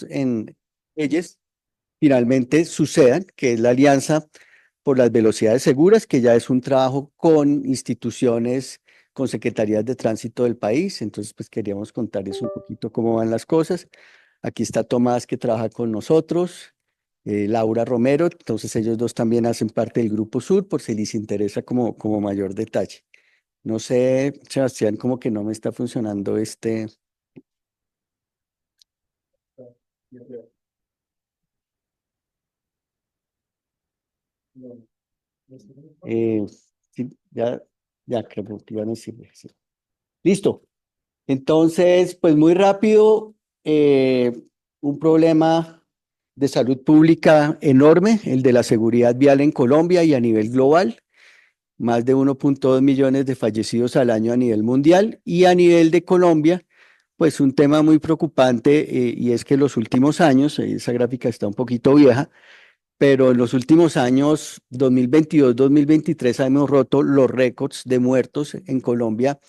en ellas finalmente sucedan, que es la Alianza por las Velocidades Seguras, que ya es un trabajo con instituciones, con secretarías de tránsito del país. Entonces, pues queríamos contarles un poquito cómo van las cosas. Aquí está Tomás, que trabaja con nosotros, Laura Romero. Entonces, ellos dos también hacen parte del Grupo Sur, por si les interesa como mayor detalle. No sé, Sebastián, como que no me está funcionando este. Eh, sí, ya creo que ya no sirve. Sí. Listo. Entonces, pues muy rápido, un problema de salud pública enorme, el de la seguridad vial en Colombia y a nivel global. Más de 1,2 millones de fallecidos al año a nivel mundial y a nivel de Colombia, pues un tema muy preocupante, y es que en los últimos años, esa gráfica está un poquito vieja, pero en los últimos años, 2022-2023, hemos roto los récords de muertos en Colombia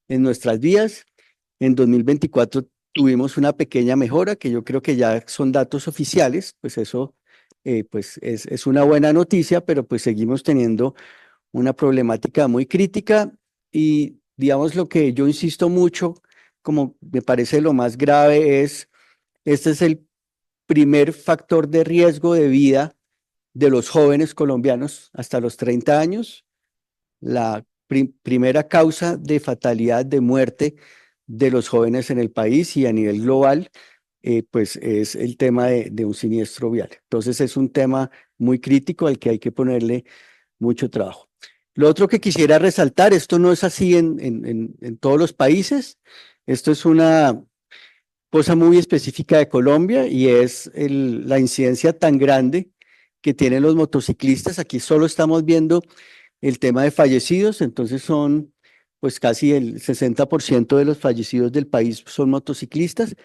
en nuestras vías. En 2024 tuvimos una pequeña mejora, que yo creo que ya son datos oficiales, pues eso pues es una buena noticia, pero pues seguimos teniendo una problemática muy crítica y digamos lo que yo insisto mucho, como me parece lo más grave, este es el primer factor de riesgo de vida de los jóvenes colombianos hasta los 30 años, la primera causa de fatalidad, de muerte de los jóvenes en el país y a nivel global, pues es el tema de un siniestro vial. Entonces es un tema muy crítico al que hay que ponerle mucho trabajo. Lo otro que quisiera resaltar, esto no es así en todos los países, esto es una cosa muy específica de Colombia y es la incidencia tan grande que tienen los motociclistas. Aquí solo estamos viendo el tema de fallecidos, entonces son pues casi el 60% de los fallecidos del país son motociclistas,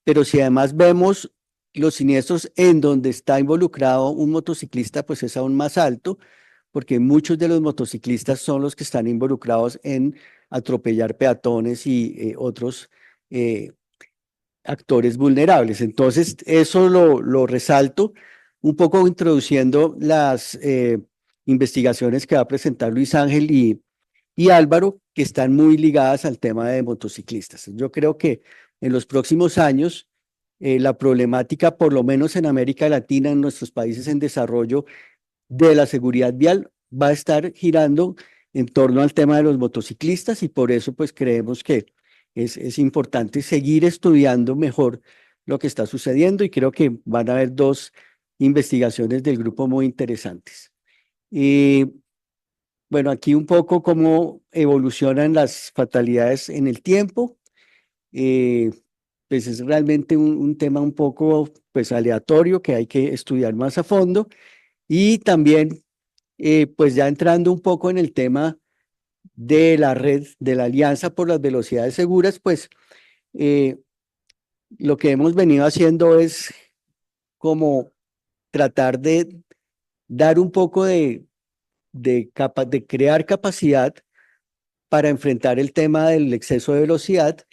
pero si además vemos los siniestros en donde está involucrado un motociclista, pues es aún más alto, porque muchos de los motociclistas son los que están involucrados en atropellar peatones y otros eh, actores vulnerables. Entonces, eso lo resalto un poco introduciendo las investigaciones que va a presentar Luis Ángel y Álvaro, que están muy ligadas al tema de motociclistas. Yo creo que en los próximos años, la problemática, por lo menos en América Latina, en nuestros países en desarrollo, de la seguridad vial va a estar girando en torno al tema de los motociclistas y por eso pues creemos que es importante seguir estudiando mejor lo que está sucediendo y creo que van a haber dos investigaciones del grupo muy interesantes. Y bueno, aquí un poco cómo evolucionan las fatalidades en el tiempo. Eh, pues es realmente un tema un poco pues aleatorio que hay que estudiar más a fondo y también pues ya entrando un poco en el tema de la red, de la Alianza por las Velocidades Seguras, pues eh, lo que hemos venido haciendo es como tratar de dar un poco de crear capacidad para enfrentar el tema del exceso de velocidad,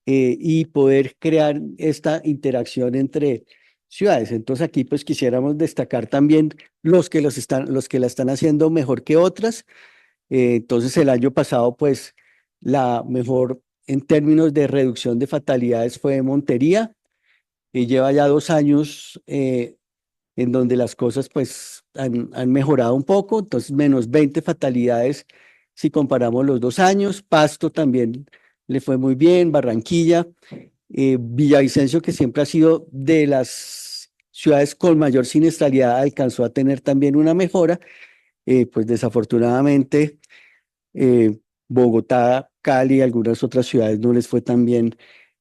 y poder crear esta interacción entre ciudades. Entonces aquí pues quisiéramos destacar también los que la están haciendo mejor que otras. Entonces el año pasado pues la mejor en términos de reducción de fatalidades fue Montería y lleva ya 2 años en donde las cosas pues han mejorado un poco, entonces menos 20 fatalidades si comparamos los 2 años. Pasto también le fue muy bien, Barranquilla, Villavicencio, que siempre ha sido de las ciudades con mayor siniestralidad, alcanzó a tener también una mejora. Pues desafortunadamente Bogotá, Cali y algunas otras ciudades no les fue tan bien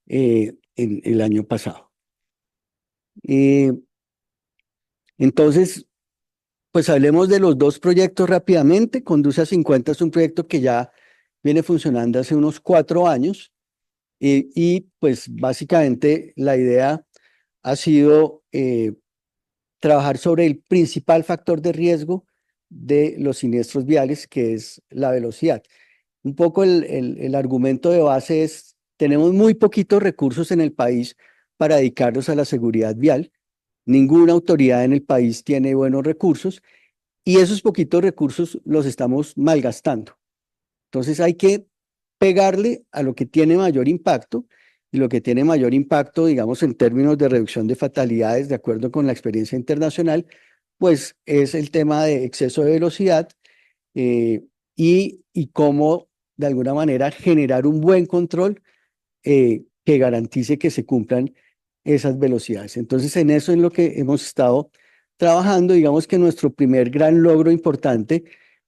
en el año pasado. Eh, entonces, pues hablemos de los dos proyectos rápidamente. Conduce a 50 es un proyecto que ya viene funcionando hace unos 4 años, y pues básicamente la idea ha sido trabajar sobre el principal factor de riesgo de los siniestros viales, que es la velocidad. Un poco el argumento de base es, tenemos muy poquitos recursos en el país para dedicarlos a la seguridad vial. Ninguna autoridad en el país tiene buenos recursos y esos poquitos recursos los estamos malgastando. Entonces hay que pegarle a lo que tiene mayor impacto, y lo que tiene mayor impacto, digamos, en términos de reducción de fatalidades, de acuerdo con la experiencia internacional, pues es el tema de exceso de velocidad, y cómo de alguna manera generar un buen control que garantice que se cumplan esas velocidades. Entonces, en eso es lo que hemos estado trabajando. Digamos que nuestro primer gran logro importante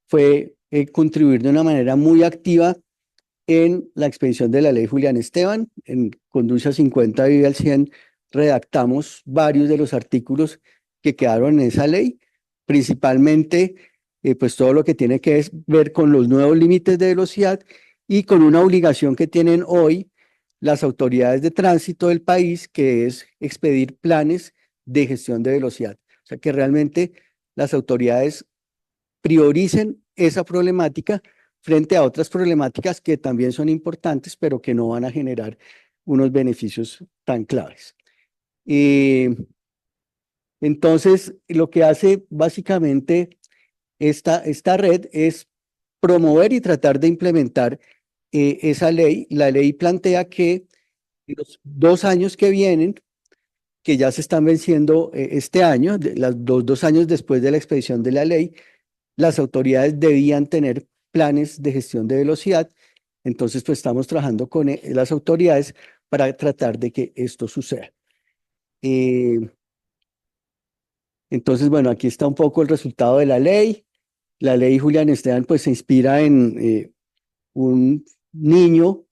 fue contribuir de una manera muy activa en la expedición de la ley Julián Esteban. En Conduce a 50 Vive al 100 redactamos varios de los artículos que quedaron en esa ley, principalmente pues todo lo que tiene que ver con los nuevos límites de velocidad y con una obligación que tienen hoy las autoridades de tránsito del país, que es expedir planes de gestión de velocidad. O sea, que realmente las autoridades prioricen esa problemática frente a otras problemáticas que también son importantes, pero que no van a generar unos beneficios tan claves. Entonces, lo que hace básicamente esta red es promover y tratar de implementar esa ley. La ley plantea que en los 2 años que vienen, que ya se están venciendo este año, los 2 años después de la expedición de la ley, las autoridades debían tener planes de gestión de velocidad. Entonces, pues estamos trabajando con las autoridades para tratar de que esto suceda. Eh, entonces, bueno, aquí está un poco el resultado de la ley. La ley Julián Esteban, pues se inspira en un niño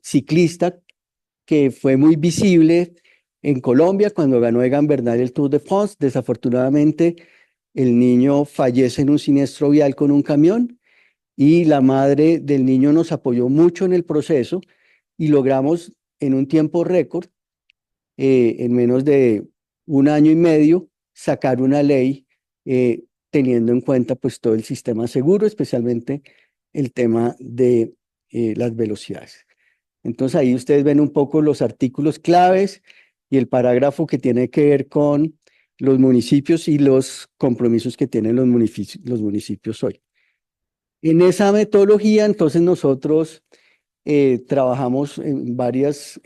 ciclista que fue muy visible en Colombia cuando ganó Egan Bernal el Tour de France. Desafortunadamente, el niño fallece en un siniestro vial con un camión y la madre del niño nos apoyó mucho en el proceso y logramos en un tiempo récord, en menos de 1 año y medio, sacar una ley teniendo en cuenta pues todo el sistema seguro, especialmente el tema de las velocidades. Entonces ahí ustedes ven un poco los artículos claves y el parágrafo que tiene que ver con los municipios y los compromisos que tienen los municipios hoy. En esa metodología, entonces nosotros trabajamos en varias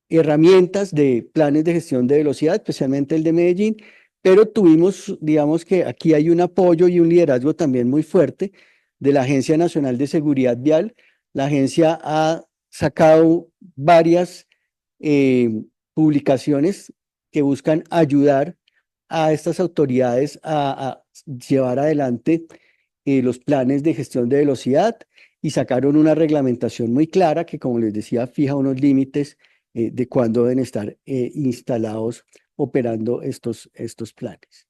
herramientas de planes de gestión de velocidad, especialmente el de Medellín, pero tuvimos, digamos que aquí hay un apoyo y un liderazgo también muy fuerte de la Agencia Nacional de Seguridad Vial. La agencia ha sacado varias publicaciones que buscan ayudar a estas autoridades a llevar adelante los planes de gestión de velocidad, y sacaron una reglamentación muy clara que, como les decía, fija unos límites de cuándo deben estar instalados, operando estos planes.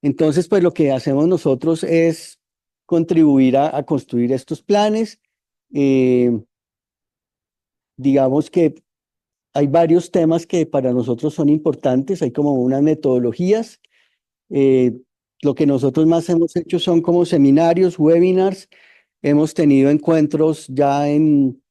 Entonces, pues lo que hacemos nosotros es contribuir a construir estos planes. Digamos que hay varios temas que para nosotros son importantes, hay como unas metodologías. Eh, lo que nosotros más hemos hecho son como seminarios, webinars. Hemos tenido encuentros ya en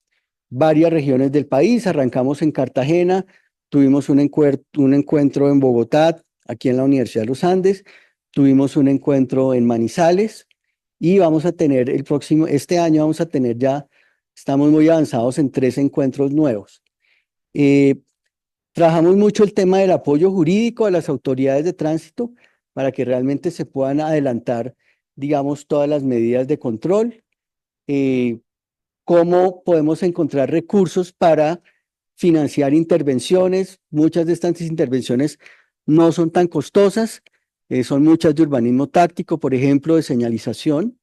varias regiones del país. Arrancamos en Cartagena, tuvimos un encuentro en Bogotá, aquí en la Universidad de los Andes, tuvimos un encuentro en Manizales y vamos a tener este año vamos a tener ya, estamos muy avanzados en 3 encuentros nuevos. Trabajamos mucho el tema del apoyo jurídico a las autoridades de tránsito para que realmente se puedan adelantar, digamos, todas las medidas de control. Cómo podemos encontrar recursos para financiar intervenciones. Muchas de estas intervenciones no son tan costosas, son muchas de urbanismo táctico, por ejemplo, de señalización.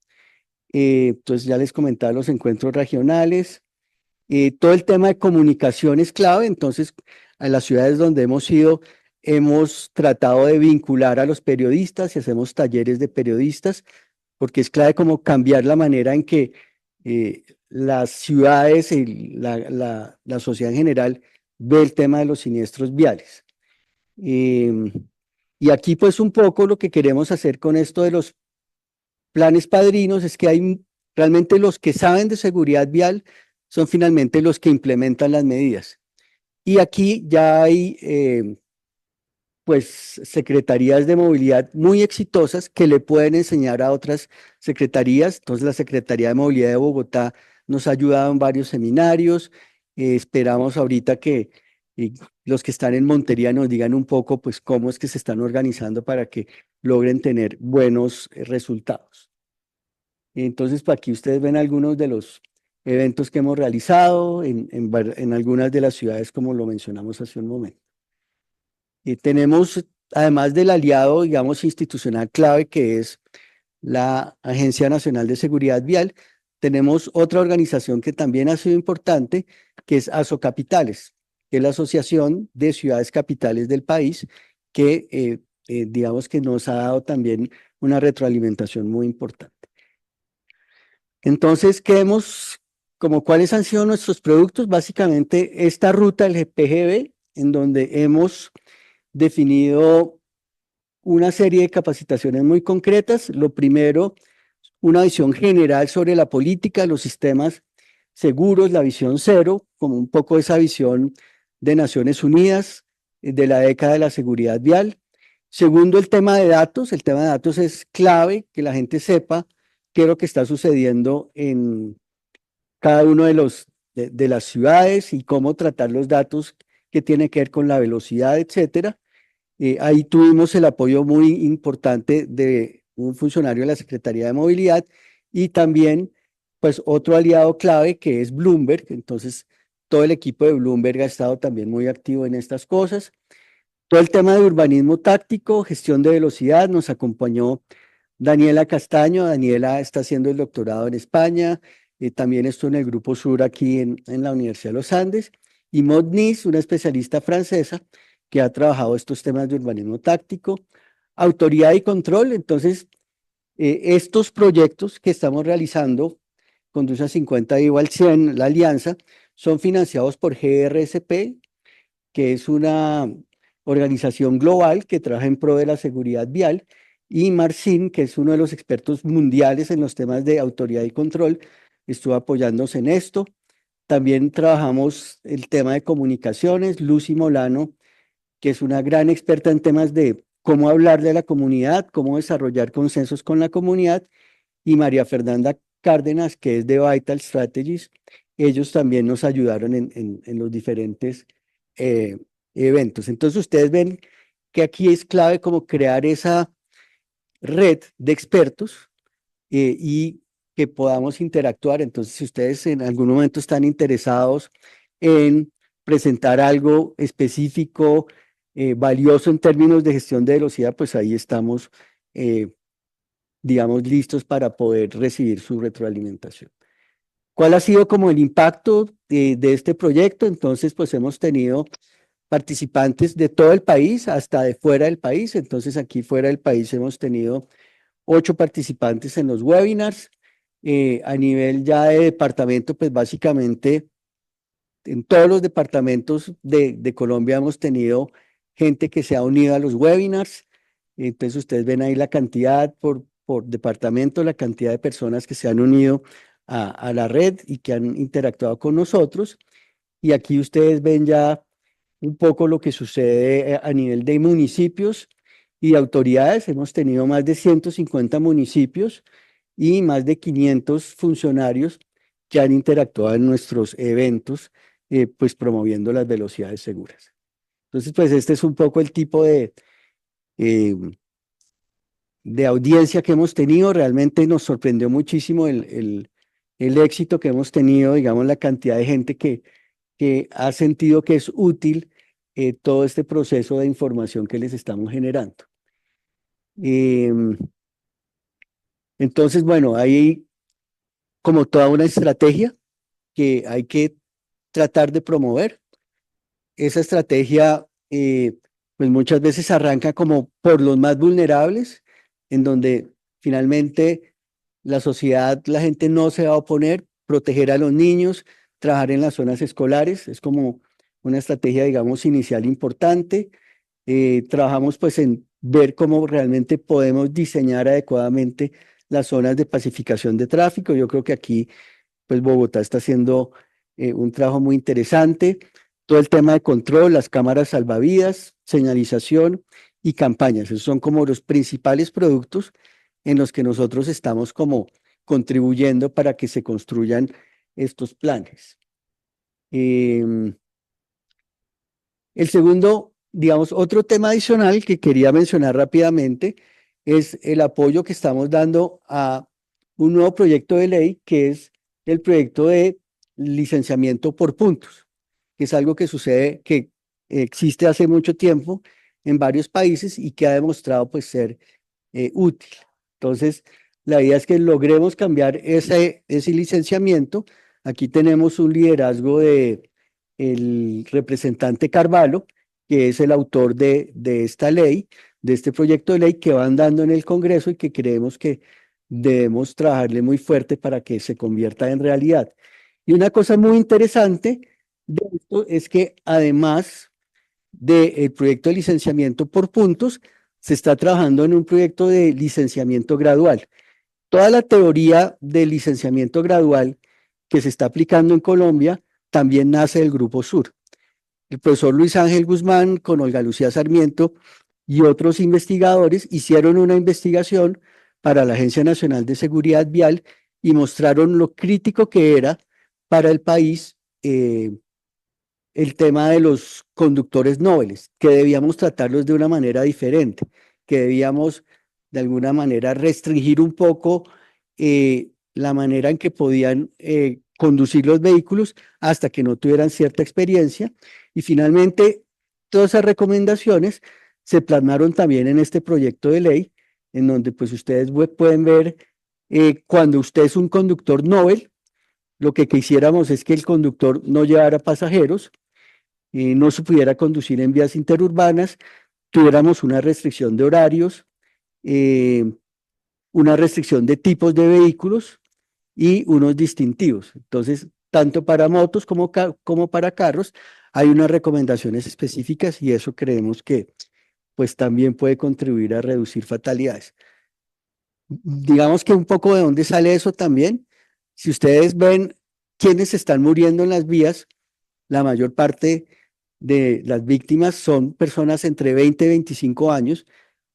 Entonces ya les comentaba los encuentros regionales. Todo el tema de comunicación es clave. Entonces, a las ciudades donde hemos ido, hemos tratado de vincular a los periodistas y hacemos talleres de periodistas, porque es clave como cambiar la manera en que las ciudades y la sociedad en general ve el tema de los siniestros viales. Y aquí pues un poco lo que queremos hacer con esto de los planes padrinos es que hay realmente los que saben de seguridad vial son finalmente los que implementan las medidas. Y aquí ya hay pues secretarías de movilidad muy exitosas que le pueden enseñar a otras secretarías. Entonces la Secretaría de Movilidad de Bogotá nos ha ayudado en varios seminarios. Esperamos ahorita que eh, los que están en Montería nos digan un poco pues cómo es que se están organizando para que logren tener buenos resultados. Entonces, pues, aquí ustedes ven algunos de los eventos que hemos realizado en algunas de las ciudades, como lo mencionamos hace un momento. Tenemos, además del aliado, digamos, institucional clave, que es la Agencia Nacional de Seguridad Vial, tenemos otra organización que también ha sido importante, que es Asocapitales, que es la Asociación de Ciudades Capitales del país, que digamos que nos ha dado también una retroalimentación muy importante. Entonces, como cuáles han sido nuestros productos? Básicamente esta ruta del PGB, en donde hemos definido una serie de capacitaciones muy concretas. Lo primero, una visión general sobre la política, los sistemas seguros, la visión cero, como un poco esa visión de Naciones Unidas, de la década de la seguridad vial. Segundo, el tema de datos. El tema de datos es clave, que la gente sepa qué es lo que está sucediendo en cada uno de las ciudades y cómo tratar los datos que tiene que ver con la velocidad, etcétera. Ahí tuvimos el apoyo muy importante de un funcionario de la Secretaría de Movilidad y también, pues, otro aliado clave que es Bloomberg. Entonces, todo el equipo de Bloomberg ha estado también muy activo en estas cosas. Todo el tema de urbanismo táctico, gestión de velocidad, nos acompañó Daniela Castaño. Daniela está haciendo el doctorado en España, también estuvo en el Grupo Sur aquí en la Universidad de los Andes, y Maud Nice, una especialista francesa que ha trabajado estos temas de urbanismo táctico, autoridad y control. Entonces, estos proyectos que estamos realizando, Conduce 50 Vivo al 100, la alianza, son financiados por GRSP, que es una organización global que trabaja en pro de la seguridad vial, y Marcin, que es uno de los expertos mundiales en los temas de autoridad y control, estuvo apoyándose en esto. También trabajamos el tema de comunicaciones. Lucy Molano, que es una gran experta en temas de cómo hablar de la comunidad, cómo desarrollar consensos con la comunidad, y María Fernanda Cárdenas, que es de Vital Strategies. Ellos también nos ayudaron en los diferentes eh, eventos. Entonces ustedes ven que aquí es clave como crear esa red de expertos y que podamos interactuar. Entonces, si ustedes en algún momento están interesados en presentar algo específico, valioso en términos de gestión de velocidad, pues ahí estamos, digamos, listos para poder recibir su retroalimentación. ¿Cuál ha sido como el impacto de este proyecto? Entonces, pues hemos tenido participantes de todo el país hasta de fuera del país. Entonces, aquí fuera del país hemos tenido 8 participantes en los webinars. A nivel ya de departamento, pues básicamente en todos los departamentos de Colombia hemos tenido gente que se ha unido a los webinars. Entonces ustedes ven ahí la cantidad por departamento, la cantidad de personas que se han unido a la red y que han interactuado con nosotros. Y aquí ustedes ven ya un poco lo que sucede a nivel de municipios y de autoridades. Hemos tenido más de 150 municipios y más de 500 funcionarios que han interactuado en nuestros eventos, pues promoviendo las velocidades seguras. Entonces, pues este es un poco el tipo eh, de audiencia que hemos tenido. Realmente nos sorprendió muchísimo el éxito que hemos tenido, digamos, la cantidad de gente que ha sentido que es útil todo este proceso de información que les estamos generando. Entonces, bueno, hay como toda una estrategia que hay que tratar de promover. Esa estrategia, pues muchas veces arranca como por los más vulnerables, en donde finalmente la sociedad, la gente no se va a oponer, proteger a los niños, trabajar en las zonas escolares, es como una estrategia, digamos, inicial importante. Trabajamos pues en ver cómo realmente podemos diseñar adecuadamente las zonas de pacificación de tráfico. Yo creo que aquí, pues Bogotá está haciendo un trabajo muy interesante. Todo el tema de control, las cámaras salvavidas, señalización y campañas. Esos son como los principales productos en los que nosotros estamos como contribuyendo para que se construyan estos planes. Em, el segundo, digamos, otro tema adicional que quería mencionar rápidamente es el apoyo que estamos dando a un nuevo proyecto de ley que es el proyecto de licenciamiento por puntos, que es algo que sucede, que existe hace mucho tiempo en varios países y que ha demostrado pues ser útil. Entonces, la idea es que logremos cambiar ese licenciamiento. Aquí tenemos un liderazgo de el representante Carvalho, que es el autor de esta ley, de este proyecto de ley que va andando en el Congreso y que creemos que debemos trabajarle muy fuerte para que se convierta en realidad. Y una cosa muy interesante de esto es que además del proyecto de licenciamiento por puntos, se está trabajando en un proyecto de licenciamiento gradual. Toda la teoría del licenciamiento gradual que se está aplicando en Colombia también nace del Grupo Sur. El profesor Luis Ángel Guzmán con Olga Lucía Sarmiento y otros investigadores hicieron una investigación para la Agencia Nacional de Seguridad Vial y mostraron lo crítico que era para el país el tema de los conductores nobles, que debíamos tratarlos de una manera diferente, que debíamos de alguna manera restringir un poco la manera en que podían conducir los vehículos hasta que no tuvieran cierta experiencia. Y finalmente, todas esas recomendaciones se plasmaron también en este proyecto de ley, en donde pues ustedes pueden ver cuando usted es un conductor Nobel, lo que quisiéramos es que el conductor no llevara pasajeros, no se pudiera conducir en vías interurbanas, tuviéramos una restricción de horarios, eh, una restricción de tipos de vehículos y unos distintivos. Entonces, tanto para motos como para carros, hay unas recomendaciones específicas y eso creemos que pues también puede contribuir a reducir fatalidades. Digamos que un poco de dónde sale eso también. Si ustedes ven quiénes están muriendo en las vías, la mayor parte de las víctimas son personas entre 20 y 25 años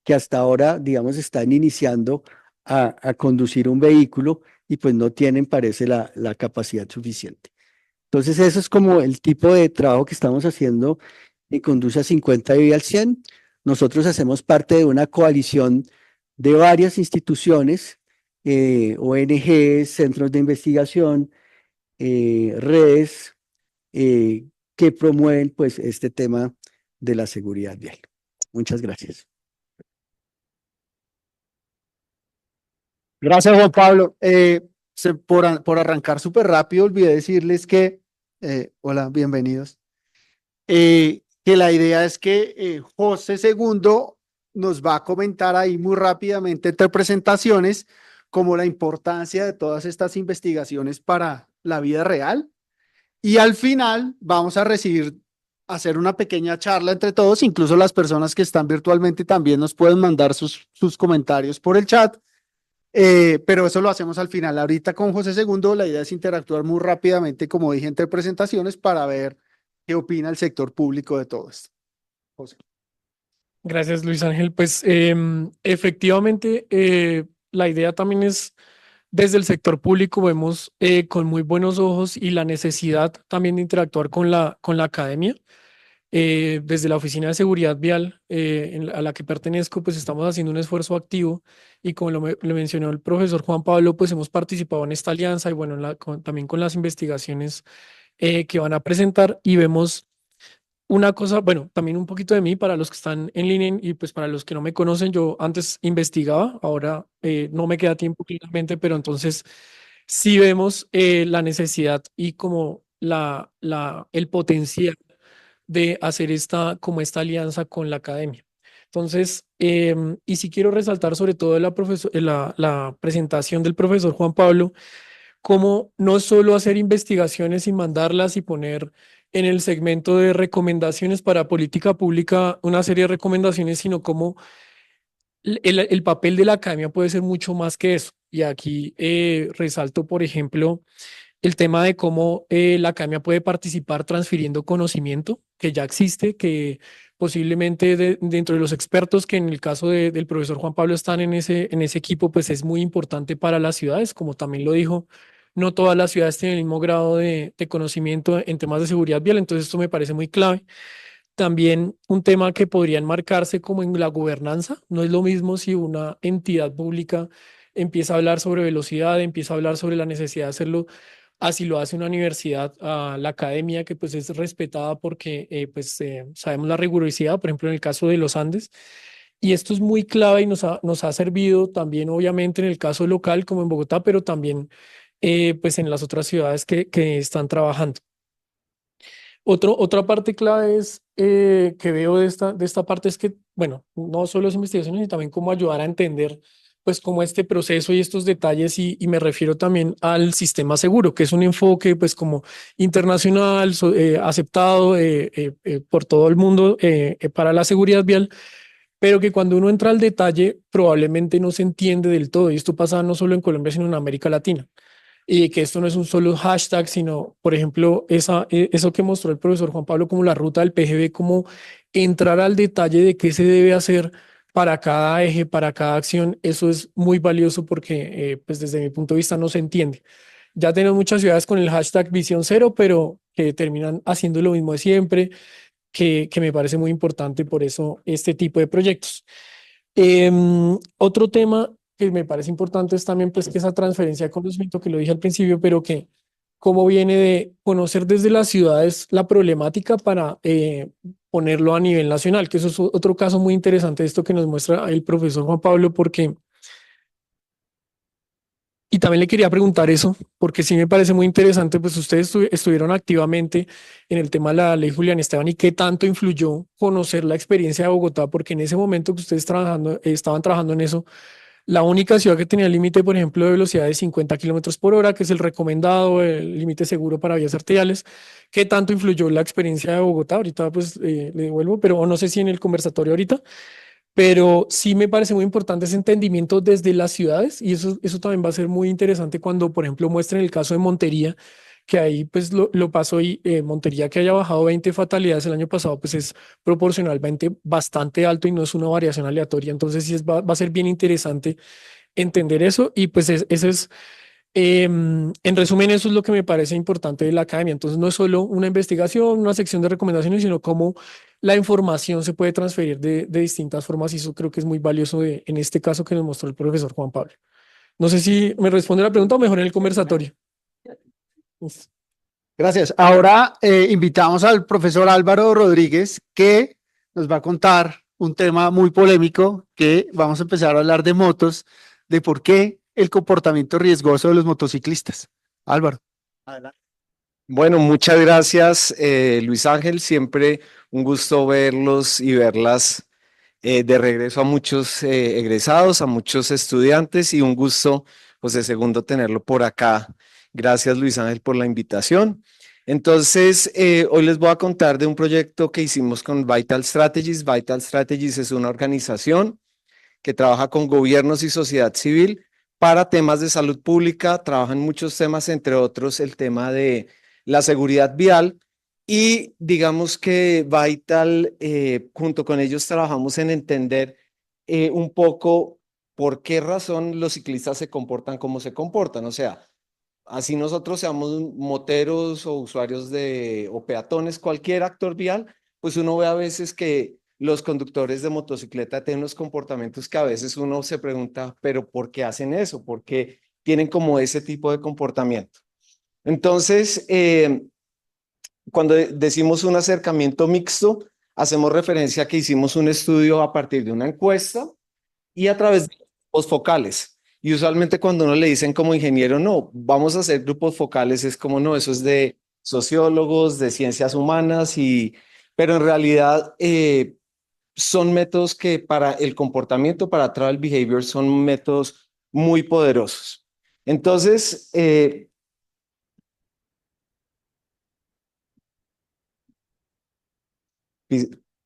que hasta ahora, digamos, están iniciando a conducir un vehículo y pues no tienen, parece, la capacidad suficiente. Entonces, eso es como el tipo de trabajo que estamos haciendo en Conduce a 50 y Vive al 100. Nosotros hacemos parte de una coalición de varias instituciones, ONGs, centros de investigación, redes, que promueven pues este tema de la seguridad vial. Muchas gracias. Gracias, Juan Pablo. Por arrancar súper rápido, olvidé decirles que, hola, bienvenidos, que la idea es que José Segundo nos va a comentar ahí muy rápidamente entre presentaciones como la importancia de todas estas investigaciones para la vida real. Y al final vamos a hacer una pequeña charla entre todos, incluso las personas que están virtualmente también nos pueden mandar sus comentarios por el chat. Pero eso lo hacemos al final. Ahorita con José Segundo, la idea es interactuar muy rápidamente, como dije, entre presentaciones para ver qué opina el sector público de todo esto. José. Gracias, Luis Ángel. Pues efectivamente, la idea también es, desde el sector público vemos con muy buenos ojos y la necesidad también de interactuar con la academia. Desde la Oficina de Seguridad Vial a la que pertenezco, pues estamos haciendo un esfuerzo activo y como lo mencionó el profesor Juan Pablo, pues hemos participado en esta alianza y bueno, también con las investigaciones que van a presentar y vemos una cosa, bueno, también un poquito de mí para los que están en línea y pues para los que no me conocen, yo antes investigaba, ahora no me queda tiempo claramente, pero entonces sí vemos la necesidad y como el potencial de hacer como esta alianza con la academia. Entonces, y si quiero resaltar sobre todo la presentación del profesor Juan Pablo, como no solo hacer investigaciones y mandarlas y poner en el segmento de recomendaciones para política pública una serie de recomendaciones, sino como el papel de la academia puede ser mucho más que eso. Y aquí resalto, por ejemplo, el tema de cómo la academia puede participar transfiriendo conocimiento que ya existe, que posiblemente dentro de los expertos que en el caso del profesor Juan Pablo están en ese equipo, pues es muy importante para las ciudades, como también lo dijo, no todas las ciudades tienen el mismo grado de conocimiento en temas de seguridad vial, entonces esto me parece muy clave. También un tema que podría enmarcarse como en la gobernanza. No es lo mismo si una entidad pública empieza a hablar sobre velocidad, empieza a hablar sobre la necesidad de hacerlo, así lo hace una universidad, la academia, que pues es respetada porque sabemos la rigurosidad, por ejemplo, en el caso de los Andes. Y esto es muy clave y nos ha servido también, obviamente, en el caso local, como en Bogotá, pero también pues en las otras ciudades que están trabajando. Otra parte clave es que veo de esta parte es que, bueno, no solo es investigación, sino también cómo ayudar a entender, pues, cómo este proceso y estos detalles, y me refiero también al sistema seguro, que es un enfoque, pues, como internacional, aceptado por todo el mundo para la seguridad vial, pero que cuando uno entra al detalle probablemente no se entiende del todo, y esto pasa no solo en Colombia, sino en América Latina y que esto no es un solo hashtag, sino, por ejemplo, eso que mostró el profesor Juan Pablo como la ruta del PGB, como entrar al detalle de qué se debe hacer para cada eje, para cada acción, eso es muy valioso porque, pues desde mi punto de vista, no se entiende. Ya tenemos muchas ciudades con el hashtag Visión Cero, pero que terminan haciendo lo mismo de siempre, que me parece muy importante, por eso este tipo de proyectos. Otro tema que me parece importante es también pues que esa transferencia de conocimiento, que lo dije al principio, pero que cómo viene de conocer desde las ciudades la problemática para ponerlo a nivel nacional, que eso es otro caso muy interesante, esto que nos muestra el profesor Juan Pablo, porque, y también le quería preguntar eso, porque sí me parece muy interesante, pues ustedes estuvieron activamente en el tema de la ley Julián Esteban y qué tanto influyó conocer la experiencia de Bogotá, porque en ese momento que ustedes estaban trabajando en eso, la única ciudad que tenía el límite, por ejemplo, de velocidad de 50 kilómetros por hora, que es el recomendado, el límite seguro para vías arteriales. ¿Qué tanto influyó la experiencia de Bogotá? Ahorita pues le devuelvo, pero no sé si en el conversatorio ahorita, pero sí me parece muy importante ese entendimiento desde las ciudades, y eso también va a ser muy interesante cuando, por ejemplo, muestren el caso de Montería, que ahí pues lo pasó, y Montería, que haya bajado 20 fatalidades el año pasado, pues es proporcionalmente bastante alto y no es una variación aleatoria. Entonces sí va a ser bien interesante entender eso, y pues eso es, en resumen, eso es lo que me parece importante de la academia. Entonces no es solo una investigación, una sección de recomendaciones, sino cómo la información se puede transferir de distintas formas, y eso creo que es muy valioso en este caso que nos mostró el profesor Juan Pablo. No sé si me responde la pregunta o mejor en el conversatorio. Listo. Gracias. Ahora invitamos al profesor Álvaro Rodríguez, que nos va a contar un tema muy polémico, que vamos a empezar a hablar de motos, de por qué el comportamiento riesgoso de los motociclistas. Álvaro. Adelante. Bueno, muchas gracias, Luis Ángel. Siempre un gusto verlos y verlas de regreso a muchos egresados, a muchos estudiantes, y un gusto, José Segundo, tenerlo por acá. Gracias, Luis Ángel, por la invitación. Entonces, hoy les voy a contar de un proyecto que hicimos con Vital Strategies. Vital Strategies es una organización que trabaja con gobiernos y sociedad civil para temas de salud pública. Trabajan muchos temas, entre otros el tema de la seguridad vial, y digamos que Vital, junto con ellos trabajamos en entender un poco por qué razón los ciclistas se comportan como se comportan. O sea, así nosotros seamos moteros o usuarios o peatones, cualquier actor vial, pues uno ve a veces que los conductores de motocicleta tienen unos comportamientos que a veces uno se pregunta, pero ¿por qué hacen eso? ¿Por qué tienen como ese tipo de comportamiento? Entonces, cuando decimos un acercamiento mixto, hacemos referencia a que hicimos un estudio a partir de una encuesta y a través de grupos focales. Y usualmente cuando uno le dicen como ingeniero, no, vamos a hacer grupos focales, es como, no, eso es de sociólogos, de ciencias humanas, pero en realidad son métodos que para el comportamiento, para travel behavior, son métodos muy poderosos. Entonces,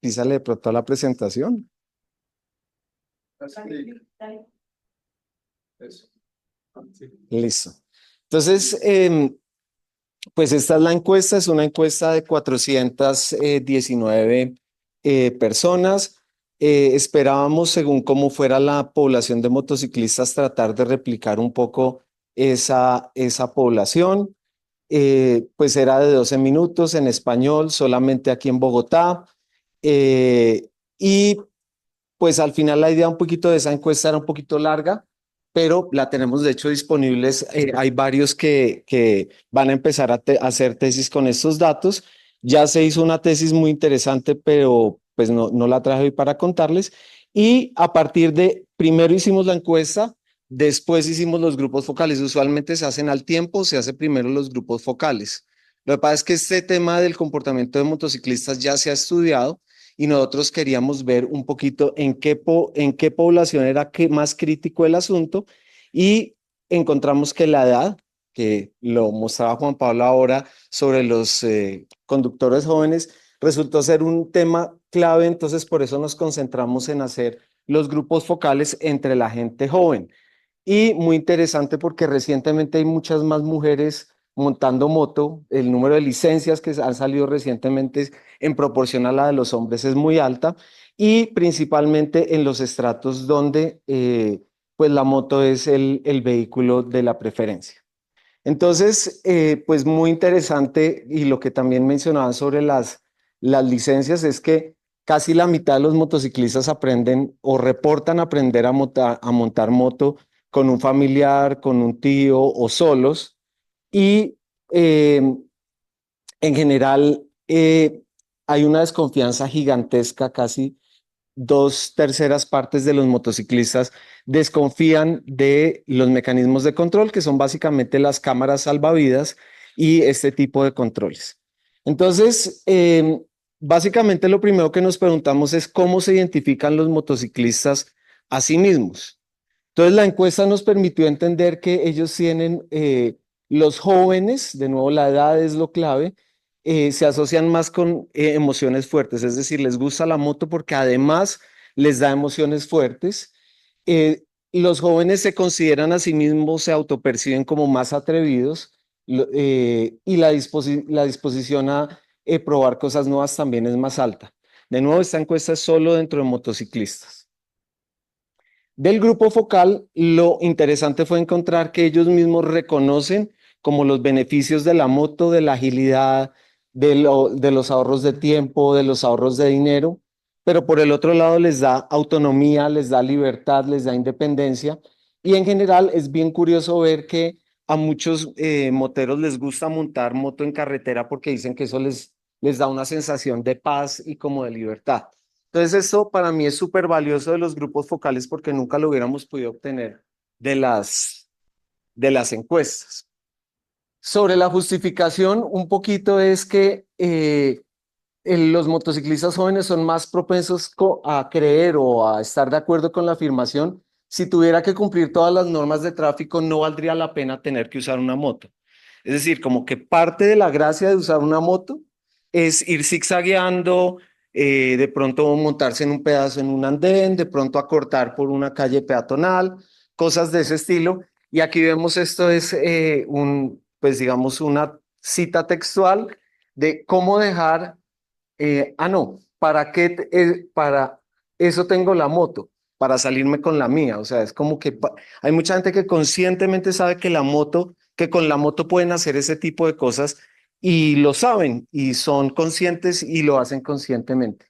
písale de pronto a la presentación. Listo. Entonces, Pues esta es la encuesta, es una encuesta de 419 personas. Esperábamos, según cómo fuera la población de motociclistas, tratar de replicar un poco esa población. Pues era de 12 minutos en español, solamente aquí en Bogotá. Y pues al final la idea un poquito de esa encuesta era un poquito larga, pero la tenemos de hecho disponibles. Hay varios que van a empezar a hacer tesis con estos datos. Ya se hizo una tesis muy interesante, pero pues no la traje hoy para contarles. Y a partir de, primero hicimos la encuesta, después hicimos los grupos focales. Usualmente se hacen al tiempo, se hace primero los grupos focales. Lo que pasa es que este tema del comportamiento de motociclistas ya se ha estudiado y nosotros queríamos ver un poquito en qué población era más crítico el asunto y encontramos que la edad, que lo mostraba Juan Pablo ahora sobre los conductores jóvenes, resultó ser un tema clave, entonces por eso nos concentramos en hacer los grupos focales entre la gente joven. Y muy interesante porque recientemente hay muchas más mujeres montando moto. El número de licencias que han salido recientemente en proporción a la de los hombres es muy alta y principalmente en los estratos donde pues la moto es el vehículo de la preferencia. Entonces, pues muy interesante y lo que también mencionaban sobre las licencias es que casi la mitad de los motociclistas aprenden o reportan aprender a montar moto con un familiar, con un tío o solos. Y en general hay una desconfianza gigantesca, casi dos terceras partes de los motociclistas desconfían de los mecanismos de control, que son básicamente las cámaras salvavidas y este tipo de controles. Entonces, básicamente lo primero que nos preguntamos es cómo se identifican los motociclistas a sí mismos. Entonces, la encuesta nos permitió entender que ellos tienen, los jóvenes, de nuevo la edad es lo clave, se asocian más con emociones fuertes, es decir, les gusta la moto porque además les da emociones fuertes. Eh, los jóvenes se consideran a sí mismos, se autoperciben como más atrevidos y la disposición a probar cosas nuevas también es más alta. De nuevo, esta encuesta es solo dentro de motociclistas. Del grupo focal, lo interesante fue encontrar que ellos mismos reconocen como los beneficios de la moto, de la agilidad, de los ahorros de tiempo, de los ahorros de dinero, pero por el otro lado les da autonomía, les da libertad, les da independencia y en general es bien curioso ver que a muchos moteros les gusta montar moto en carretera porque dicen que eso les da una sensación de paz y como de libertad. Entonces, esto para mí es súper valioso de los grupos focales porque nunca lo hubiéramos podido obtener de las encuestas. Sobre la justificación, un poquito es que los motociclistas jóvenes son más propensos a creer o a estar de acuerdo con la afirmación. Si tuviera que cumplir todas las normas de tráfico, no valdría la pena tener que usar una moto. Es decir, como que parte de la gracia de usar una moto es ir zigzagueando, de pronto montarse en un pedazo en un andén, de pronto acortar por una calle peatonal, cosas de ese estilo. Y aquí vemos esto es pues digamos, una cita textual de cómo dejar, no, para eso tengo la moto, para salirme con la mía. O sea, es como que hay mucha gente que conscientemente sabe que con la moto pueden hacer ese tipo de cosas y lo saben y son conscientes y lo hacen conscientemente.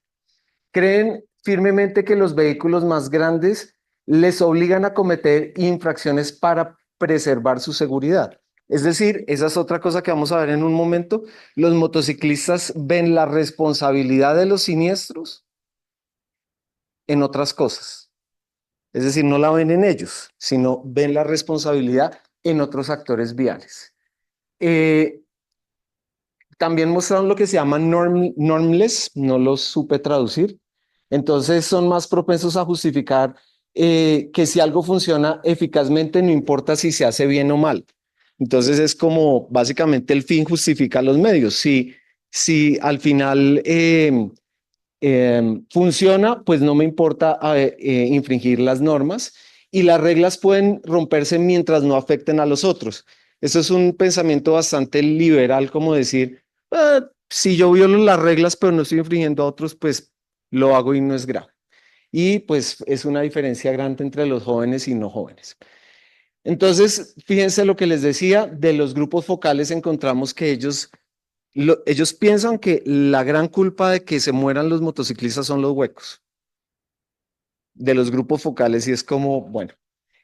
Creen firmemente que los vehículos más grandes les obligan a cometer infracciones para preservar su seguridad. Es decir, esa es otra cosa que vamos a ver en un momento. Los motociclistas ven la responsabilidad de los siniestros en otras cosas. Es decir, no la ven en ellos, sino ven la responsabilidad en otros actores viales. También mostraron lo que se llama normless, no lo supe traducir. Entonces son más propensos a justificar que si algo funciona eficazmente, no importa si se hace bien o mal. Entonces es como básicamente el fin justifica los medios. Si al final funciona, pues no me importa infringir las normas y las reglas pueden romperse mientras no afecten a los otros. Eso es un pensamiento bastante liberal, como decir, "Ah, si yo violo las reglas pero no estoy infringiendo a otros, pues lo hago y no es grave". Y pues es una diferencia grande entre los jóvenes y no jóvenes. Entonces, fíjense lo que les decía, de los grupos focales encontramos que ellos piensan que la gran culpa de que se mueran los motociclistas son los huecos de los grupos focales y es como, bueno,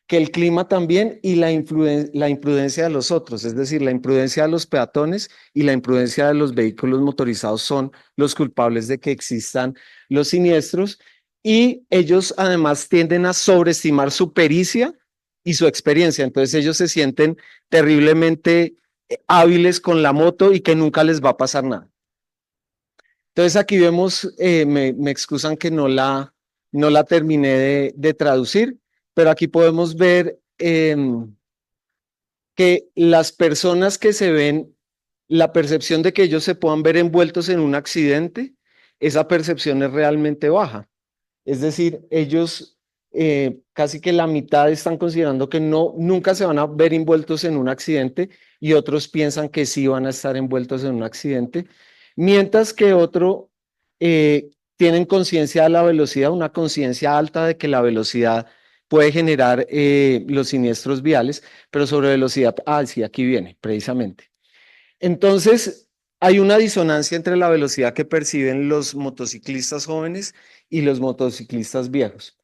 que el clima también y la imprudencia de los otros, es decir, la imprudencia de los peatones y la imprudencia de los vehículos motorizados son los culpables de que existan los siniestros y ellos además tienden a sobreestimar su pericia y su experiencia, entonces ellos se sienten terriblemente hábiles con la moto y que nunca les va a pasar nada. Entonces aquí vemos, me excusan que no la terminé de traducir, pero aquí podemos ver que las personas que se ven, la percepción de que ellos se puedan ver envueltos en un accidente, esa percepción es realmente baja. Es decir, ellos casi que la mitad están considerando que nunca se van a ver envueltos en un accidente y otros piensan que sí van a estar envueltos en un accidente, mientras que otro tienen conciencia de la velocidad, una conciencia alta de que la velocidad puede generar los siniestros viales, pero sobre velocidad, sí, aquí viene, precisamente. Entonces, hay una disonancia entre la velocidad que perciben los motociclistas jóvenes y los motociclistas viejos.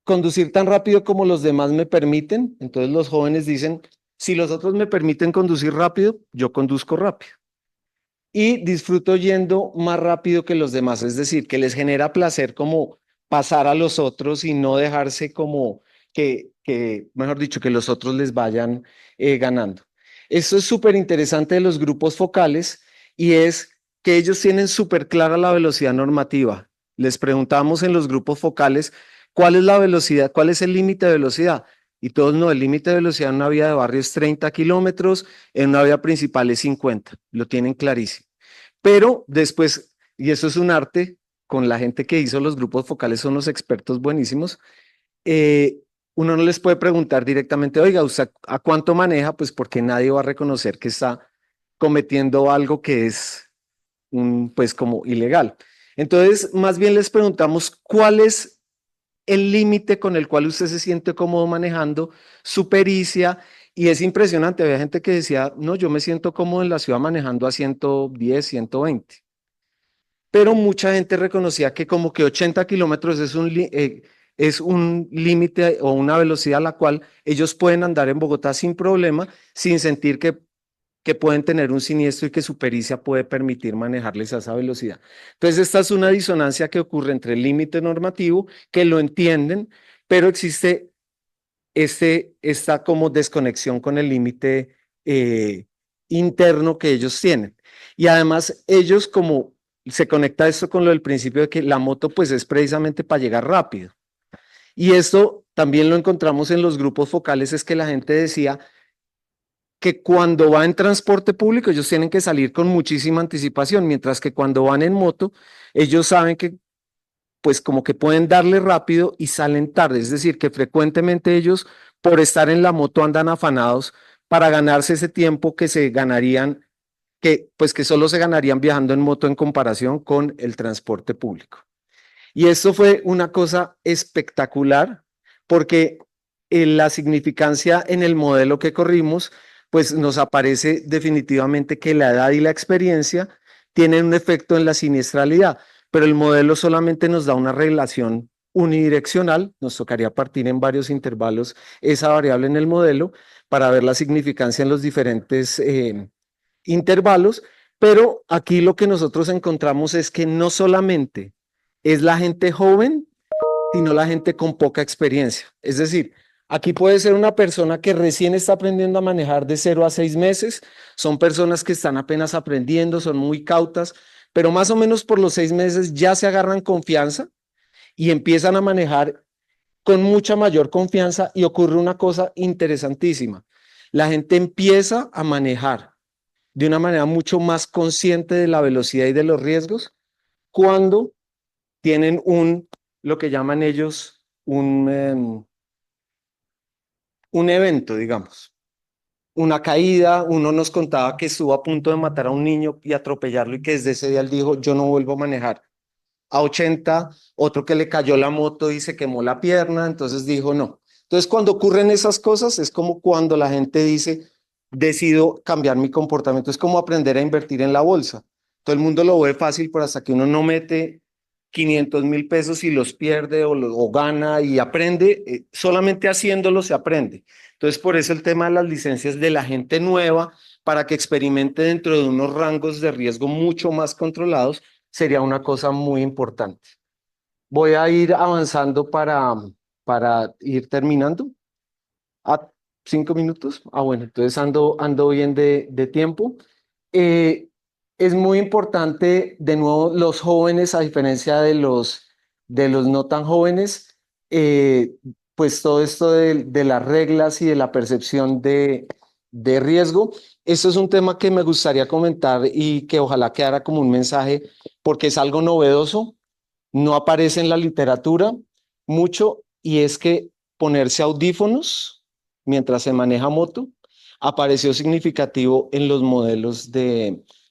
Conducir tan rápido como los demás me permiten, entonces los jóvenes dicen, si los otros me permiten conducir rápido, yo conduzco rápido. Y disfruto yendo más rápido que los demás, es decir, que les genera placer como pasar a los otros y no dejarse como mejor dicho, que los otros les vayan ganando. Esto es súper interesante de los grupos focales y es que ellos tienen súper clara la velocidad normativa. Les preguntamos en los grupos focales cuál es la velocidad, cuál es el límite de velocidad. Y todos no, el límite de velocidad en una vía de barrio es 30 kilómetros, en una vía principal es 50, lo tienen clarísimo. Pero después, y eso es un arte, con la gente que hizo los grupos focales son los expertos buenísimos, uno no les puede preguntar directamente, oiga, ¿usted a cuánto maneja? Pues porque nadie va a reconocer que está cometiendo algo que es pues como ilegal. Entonces, más bien les preguntamos cuál es el límite con el cual usted se siente cómodo manejando, su pericia, y es impresionante, había gente que decía, no, yo me siento cómodo en la ciudad manejando a 110, 120, pero mucha gente reconocía que como que 80 kilómetros es un límite o una velocidad a la cual ellos pueden andar en Bogotá sin problema, sin sentir que pueden tener un siniestro y que su pericia puede permitir manejarles a esa velocidad. Entonces, esta es una disonancia que ocurre entre el límite normativo, que lo entienden, pero existe esta como desconexión con el límite interno que ellos tienen. Y además, ellos como se conecta esto con lo del principio de que la moto pues es precisamente para llegar rápido. Y esto también lo encontramos en los grupos focales, es que la gente decía que cuando va en transporte público ellos tienen que salir con muchísima anticipación, mientras que cuando van en moto ellos saben que pues como que pueden darle rápido y salen tarde, es decir, que frecuentemente ellos por estar en la moto andan afanados para ganarse ese tiempo que se ganarían, que pues que solo se ganarían viajando en moto en comparación con el transporte público. Y esto fue una cosa espectacular porque la significancia en el modelo que corrimos, pues nos aparece definitivamente que la edad y la experiencia tienen un efecto en la siniestralidad, pero el modelo solamente nos da una relación unidireccional, nos tocaría partir en varios intervalos esa variable en el modelo para ver la significancia en los diferentes intervalos, pero aquí lo que nosotros encontramos es que no solamente es la gente joven, sino la gente con poca experiencia. Es decir, aquí puede ser una persona que recién está aprendiendo a manejar de 0 a 6 meses, son personas que están apenas aprendiendo, son muy cautas, pero más o menos por los 6 meses ya se agarran confianza y empiezan a manejar con mucha mayor confianza y ocurre una cosa interesantísima. La gente empieza a manejar de una manera mucho más consciente de la velocidad y de los riesgos cuando tienen lo que llaman ellos, un evento, digamos. una caída, uno nos contaba que estuvo a punto de matar a un niño y atropellarlo y que desde ese día él dijo, yo no vuelvo a manejar. A 80, otro que le cayó la moto y se quemó la pierna, entonces dijo no. Entonces cuando ocurren esas cosas es como cuando la gente dice, decido cambiar mi comportamiento, es como aprender a invertir en la bolsa. Todo el mundo lo ve fácil, pero hasta que uno no mete 500.000 pesos y los pierde o gana y aprende, solamente haciéndolo se aprende. Entonces por eso el tema de las licencias de la gente nueva, para que experimente dentro de unos rangos de riesgo mucho más controlados, sería una cosa muy importante. Voy a ir avanzando para ir terminando. ¿A 5 minutos? Ah, bueno, entonces ando bien de tiempo. Eh, es muy importante, de nuevo, los jóvenes, a diferencia de los no tan jóvenes, pues todo esto de las reglas y de la percepción de riesgo. Esto es un tema que me gustaría comentar y que ojalá quedara como un mensaje, porque es algo novedoso, no aparece en la literatura mucho, y es que ponerse audífonos mientras se maneja moto apareció significativo en los modelos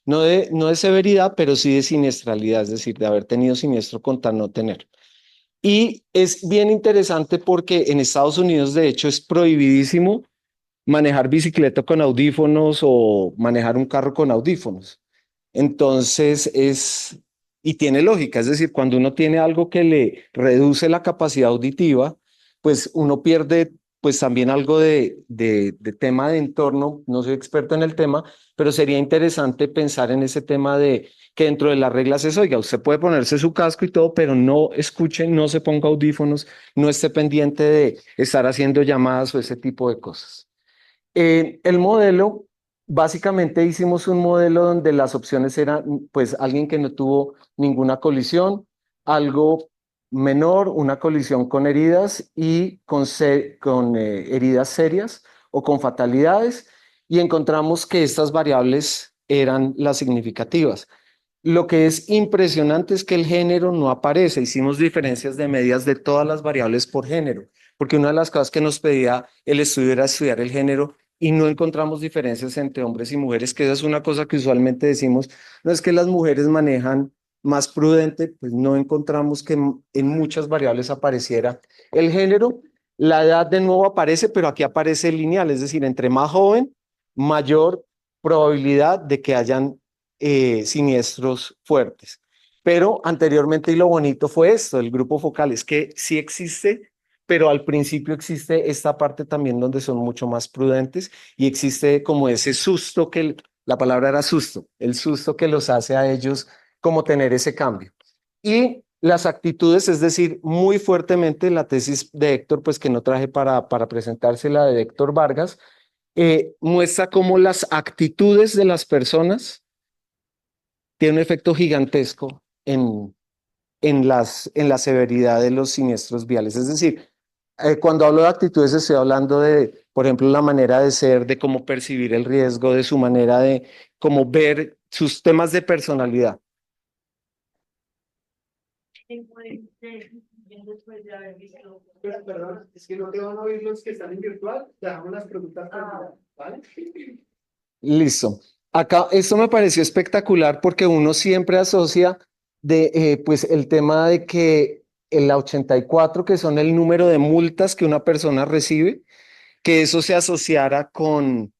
no de severidad, pero sí de siniestralidad, es decir, de haber tenido siniestro contra no tener. Y es bien interesante porque en Estados Unidos, de hecho, es prohibidísimo manejar bicicleta con audífonos o manejar un carro con audífonos. Entonces y tiene lógica, es decir, cuando uno tiene algo que le reduce la capacidad auditiva, pues uno pierde pues también algo de tema de entorno. No soy experto en el tema, pero sería interesante pensar en ese tema de que dentro de las reglas es, oiga, usted puede ponerse su casco y todo, pero no escuche, no se ponga audífonos, no esté pendiente de estar haciendo llamadas o ese tipo de cosas. El modelo, básicamente hicimos un modelo donde las opciones eran, pues, alguien que no tuvo ninguna colisión, algo menor, una colisión con heridas y con heridas serias o con fatalidades, y encontramos que estas variables eran las significativas. Lo que es impresionante es que el género no aparece. Hicimos diferencias de medias de todas las variables por género, porque una de las cosas que nos pedía el estudio era estudiar el género y no encontramos diferencias entre hombres y mujeres, que esa es una cosa que usualmente decimos, no es que las mujeres manejan más prudente, pues no encontramos que en muchas variables apareciera el género. La edad de nuevo aparece, pero aquí aparece lineal, es decir, entre más joven, mayor probabilidad de que hayan siniestros fuertes. Pero anteriormente, y lo bonito fue esto, el grupo focal, es que sí existe, pero al principio existe esta parte también donde son mucho más prudentes y existe como ese susto la palabra era susto, el susto que los hace a ellos como tener ese cambio. Y las actitudes, es decir, muy fuertemente la tesis de Héctor, pues que no traje para presentársela, de Héctor Vargas, muestra cómo las actitudes de las personas tiene un efecto gigantesco en la severidad de los siniestros viales. Es decir, cuando hablo de actitudes estoy hablando de, por ejemplo, la manera de ser, de cómo percibir el riesgo, de su manera de cómo ver sus temas de personalidad. Perdón, es que no te van a oír los que están en virtual, te damos las preguntas, ¿vale? Listo. Acá, esto me pareció espectacular porque uno siempre asocia pues el tema de que el 84, que son el número de multas que una persona recibe, que eso se asociara con,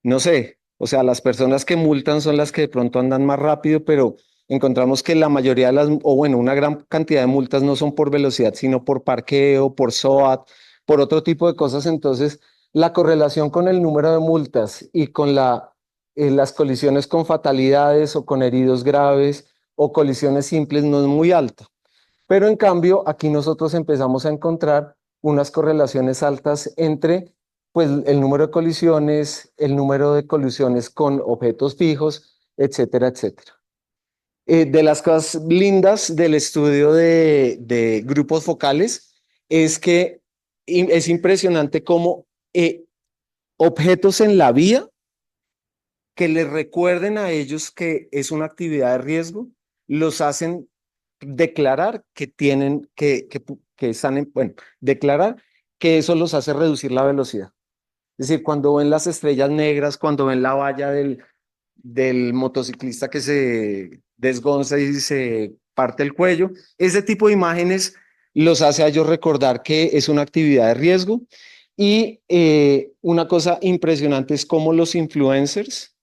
no sé, o sea, las personas que multan son las que de pronto andan más rápido, pero encontramos que la mayoría de o bueno, una gran cantidad de multas no son por velocidad, sino por parqueo, por SOAT, por otro tipo de cosas. Entonces, la correlación con el número de multas y con las colisiones con fatalidades o con heridos graves o colisiones simples no es muy alta. Pero en cambio, aquí nosotros empezamos a encontrar unas correlaciones altas entre pues, el número de colisiones, el número de colisiones con objetos fijos, etcétera, etcétera. De las cosas lindas del estudio de grupos focales es que es impresionante cómo objetos en la vía que les recuerden a ellos que es una actividad de riesgo, los hacen declarar que tienen que están bueno, declarar que eso los hace reducir la velocidad. Es decir, cuando ven las estrellas negras, cuando ven la valla del motociclista que se desgonza y se parte el cuello, ese tipo de imágenes los hace a ellos recordar que es una actividad de riesgo. Y una cosa impresionante es cómo los influencers,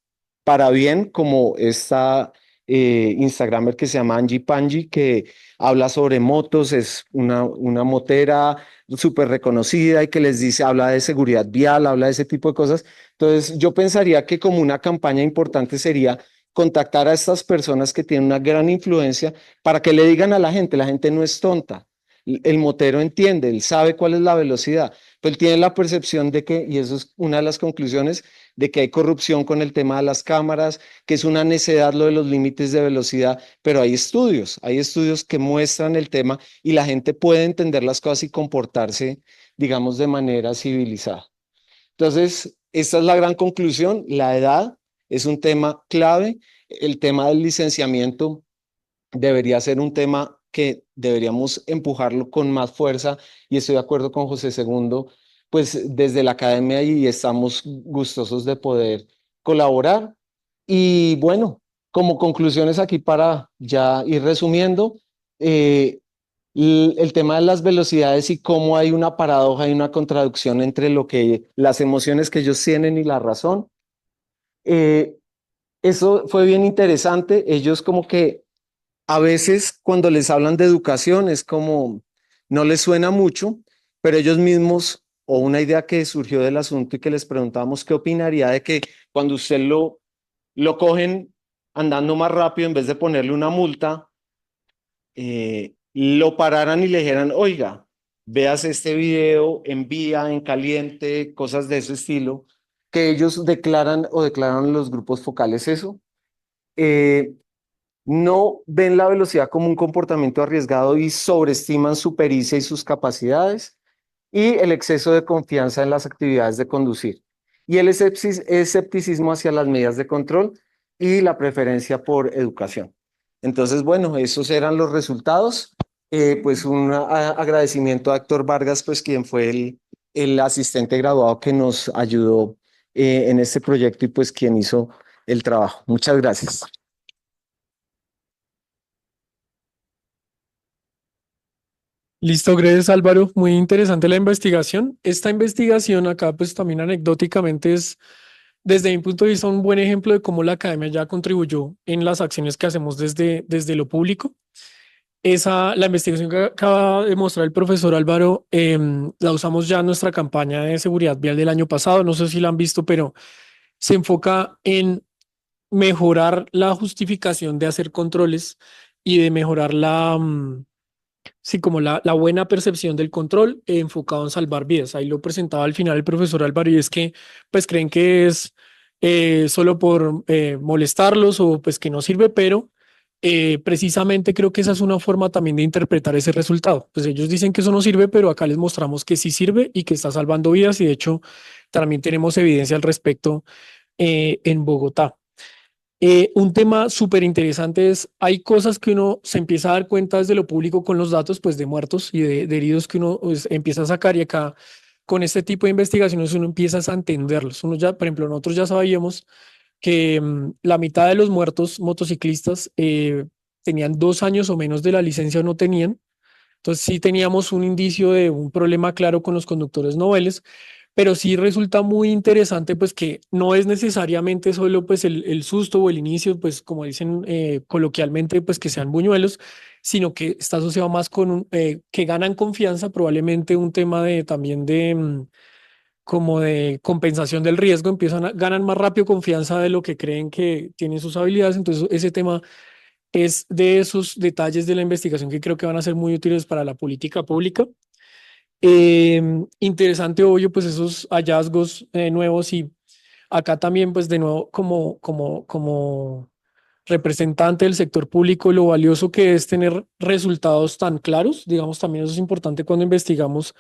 para bien, como esta Instagramer que se llama Angie Panji, que habla sobre motos, es una motera súper reconocida y que les dice, habla de seguridad vial, habla de ese tipo de cosas. Entonces, yo pensaría que como una campaña importante sería contactar a estas personas que tienen una gran influencia para que le digan a la gente no es tonta. El motero entiende, él sabe cuál es la velocidad, pero él tiene la percepción de que, y eso es una de las conclusiones, de que hay corrupción con el tema de las cámaras, que es una necedad lo de los límites de velocidad, pero hay estudios que muestran el tema y la gente puede entender las cosas y comportarse, digamos, de manera civilizada. Entonces, esta es la gran conclusión. La edad es un tema clave. El tema del licenciamiento debería ser un tema que deberíamos empujarlo con más fuerza y estoy de acuerdo con José Segundo, pues desde la academia y estamos gustosos de poder colaborar. Y bueno, como conclusiones aquí para ya ir resumiendo, eh, el tema de las velocidades y cómo hay una paradoja y una contradicción entre lo que las emociones que ellos tienen y la razón. Eh, Eso fue bien interesante. Ellos como que a veces cuando les hablan de educación es como no les suena mucho, pero ellos mismos o una idea que surgió del asunto y que les preguntábamos qué opinaría de que cuando usted lo cogen andando más rápido en vez de ponerle una multa, lo pararan y le dijeran, oiga, veas este video en vía, en caliente, cosas de ese estilo, que ellos declaran o declaran los grupos focales eso. Eh, no ven la velocidad como un comportamiento arriesgado y sobreestiman su pericia y sus capacidades y el exceso de confianza en las actividades de conducir y el escepticismo hacia las medidas de control y la preferencia por educación. Entonces, bueno, esos eran los resultados. Pues un agradecimiento a Héctor Vargas, pues quien fue el asistente graduado que nos ayudó en este proyecto y pues quien hizo el trabajo. Muchas gracias. Listo, gracias Álvaro. Muy interesante la investigación. Esta investigación acá, pues también anecdóticamente es, desde mi punto de vista, un buen ejemplo de cómo la academia ya contribuyó en las acciones que hacemos desde lo público. La investigación que acaba de mostrar el profesor Álvaro, la usamos ya en nuestra campaña de seguridad vial del año pasado. No sé si la han visto, pero se enfoca en mejorar la justificación de hacer controles y de mejorar sí, como la buena percepción del control enfocado en salvar vidas. Ahí lo presentaba al final el profesor Álvaro y es que pues creen que es solo por molestarlos o pues que no sirve, pero precisamente creo que esa es una forma también de interpretar ese resultado. Pues ellos dicen que eso no sirve, pero acá les mostramos que sí sirve y que está salvando vidas y de hecho también tenemos evidencia al respecto en Bogotá. Un tema súper interesante es, hay cosas que uno se empieza a dar cuenta desde lo público con los datos, pues de muertos y de heridos que uno pues, empieza a sacar y acá con este tipo de investigaciones uno empieza a entenderlos. Uno ya, por ejemplo, nosotros ya sabíamos que la mitad de los muertos motociclistas tenían 2 años o menos de la licencia o no tenían. Entonces sí teníamos un indicio de un problema claro con los conductores noveles, pero sí resulta muy interesante pues que no es necesariamente solo pues el susto o el inicio, pues como dicen coloquialmente, pues que sean buñuelos, sino que está asociado más con que ganan confianza, probablemente un tema de también de como de compensación del riesgo, ganan más rápido confianza de lo que creen que tienen sus habilidades, entonces ese tema es de esos detalles de la investigación que creo que van a ser muy útiles para la política pública. Interesante, obvio, pues esos hallazgos nuevos y acá también, pues de nuevo, como representante del sector público, lo valioso que es tener resultados tan claros, digamos, también eso es importante cuando investigamos.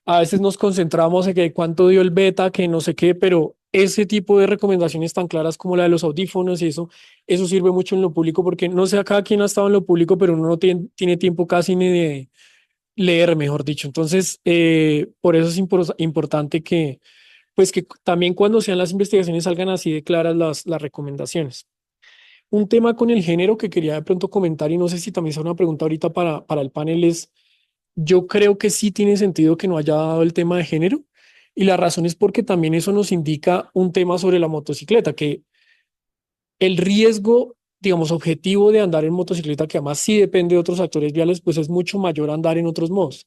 A veces nos concentramos en que cuánto dio el beta, que no sé qué, pero ese tipo de recomendaciones tan claras como la de los audífonos y eso sirve mucho en lo público porque no sé a cada quien ha estado en lo público, pero uno no tiene tiempo casi ni de leer, mejor dicho. Entonces, por eso es importante que pues que también cuando sean las investigaciones salgan así de claras las recomendaciones. Un tema con el género que quería de pronto comentar, y no sé si también es una pregunta ahorita para el panel, es, yo creo que sí tiene sentido que no haya dado el tema de género, y la razón es porque también eso nos indica un tema sobre la motocicleta, que el riesgo, digamos, objetivo de andar en motocicleta, que además sí depende de otros actores viales, pues es mucho mayor andar en otros modos.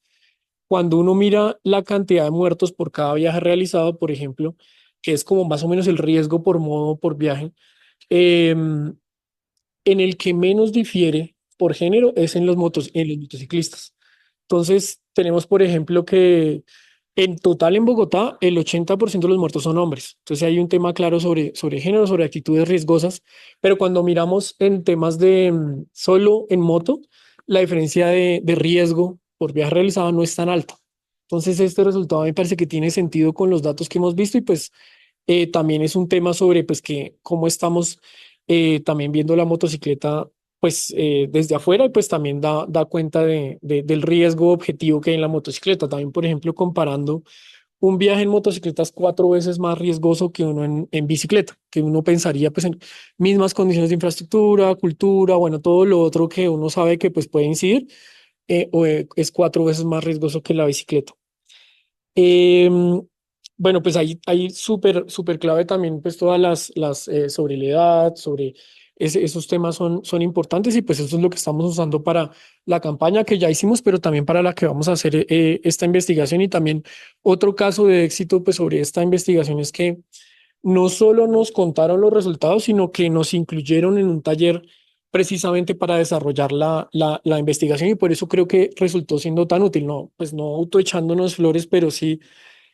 Cuando uno mira la cantidad de muertos por cada viaje realizado, por ejemplo, que es como más o menos el riesgo por modo por viaje, em, en el que menos difiere por género es en en los motociclistas. Entonces, tenemos, por ejemplo, que en total en Bogotá, el 80% de los muertos son hombres. Entonces, hay un tema claro sobre género, sobre actitudes riesgosas, pero cuando miramos en temas de solo en moto, la diferencia de riesgo por viaje realizado no es tan alta. Entonces, este resultado me parece que tiene sentido con los datos que hemos visto y pues también es un tema sobre pues que cómo estamos también viendo la motocicleta pues desde afuera y pues también da cuenta del riesgo objetivo que hay en la motocicleta. También, por ejemplo, comparando un viaje en motocicleta es 4 veces más riesgoso que uno en bicicleta, que uno pensaría pues en mismas condiciones de infraestructura, cultura, bueno, todo lo otro que uno sabe que pues puede incidir, es 4 veces más riesgoso que la bicicleta. Em, bueno, pues ahí súper clave también, pues todas sobre la edad, sobre esos temas son importantes y pues eso es lo que estamos usando para la campaña que ya hicimos, pero también para la que vamos a hacer esta investigación y también otro caso de éxito pues sobre esta investigación es que no solo nos contaron los resultados, sino que nos incluyeron en un taller precisamente para desarrollar la investigación y por eso creo que resultó siendo tan útil, no, pues no autoechándonos flores, pero sí